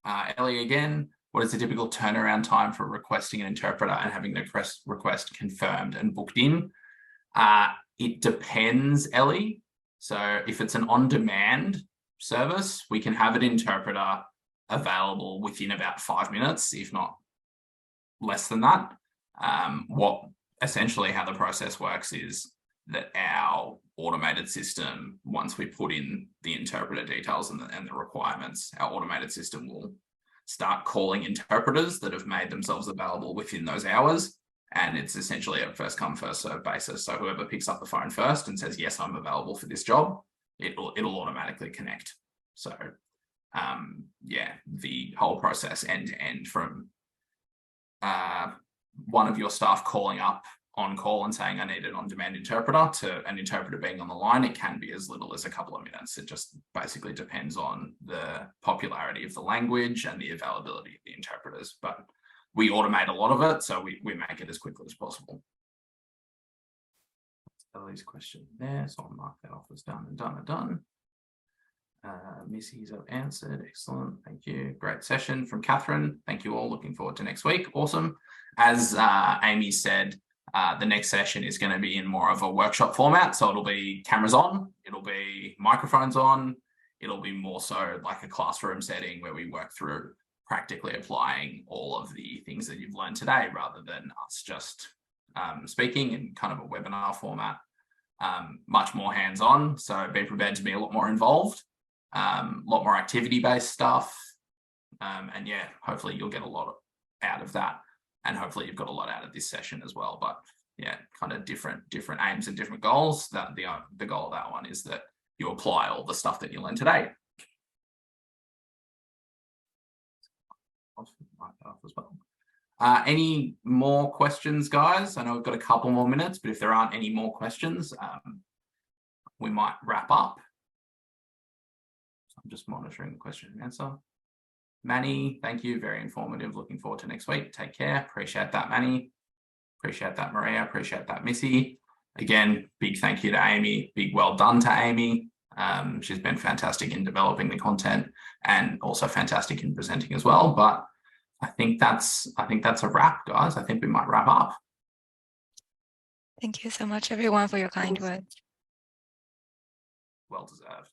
Ellie again, what is the typical turnaround time for requesting an interpreter and having the request confirmed and booked in? It depends, Ellie. So if it's an on-demand service, we can have an interpreter available within about 5 minutes, if not less than that. Essentially how the process works is that our automated system, once we put in the interpreter details and the requirements, our automated system will start calling interpreters that have made themselves available within those hours. And it's essentially a first come, first serve basis. So whoever picks up the phone first and says, yes, I'm available for this job, it'll automatically connect. So yeah, the whole process end to end, from one of your staff calling up on call and saying, I need an on-demand interpreter, to an interpreter being on the line, it can be as little as a couple of minutes. It just basically depends on the popularity of the language and the availability of the interpreters. But we automate a lot of it, so we make it as quickly as possible. That's Ellie's question there, so I'll mark that off as done and done and done. Missy's have answered. Excellent. Thank you. Great session from Catherine. Thank you all. Looking forward to next week. Awesome. As Amy said, the next session is going to be in more of a workshop format. So it'll be cameras on, it'll be microphones on, it'll be more so like a classroom setting where we work through practically applying all of the things that you've learned today, rather than us just speaking in kind of a webinar format. Much more hands-on. So be prepared to be a lot more involved. A lot more activity-based stuff, and yeah, hopefully you'll get a lot out of that, and hopefully you've got a lot out of this session as well. But yeah, kind of different aims and different goals. That the goal of that one is that you apply all the stuff that you learned today. Any more questions, guys? I know we've got a couple more minutes, but if there aren't any more questions, we might wrap up. I'm just monitoring the question and answer. Manny, thank you. Very informative. Looking forward to next week. Take care. Appreciate that, Manny. Appreciate that, Maria. Appreciate that, Missy. Again, big thank you to Amy. Big well done to Amy. She's been fantastic in developing the content and also fantastic in presenting as well. But I think that's a wrap, guys. I think we might wrap up. Thank you so much, everyone, for your kind words. Well deserved.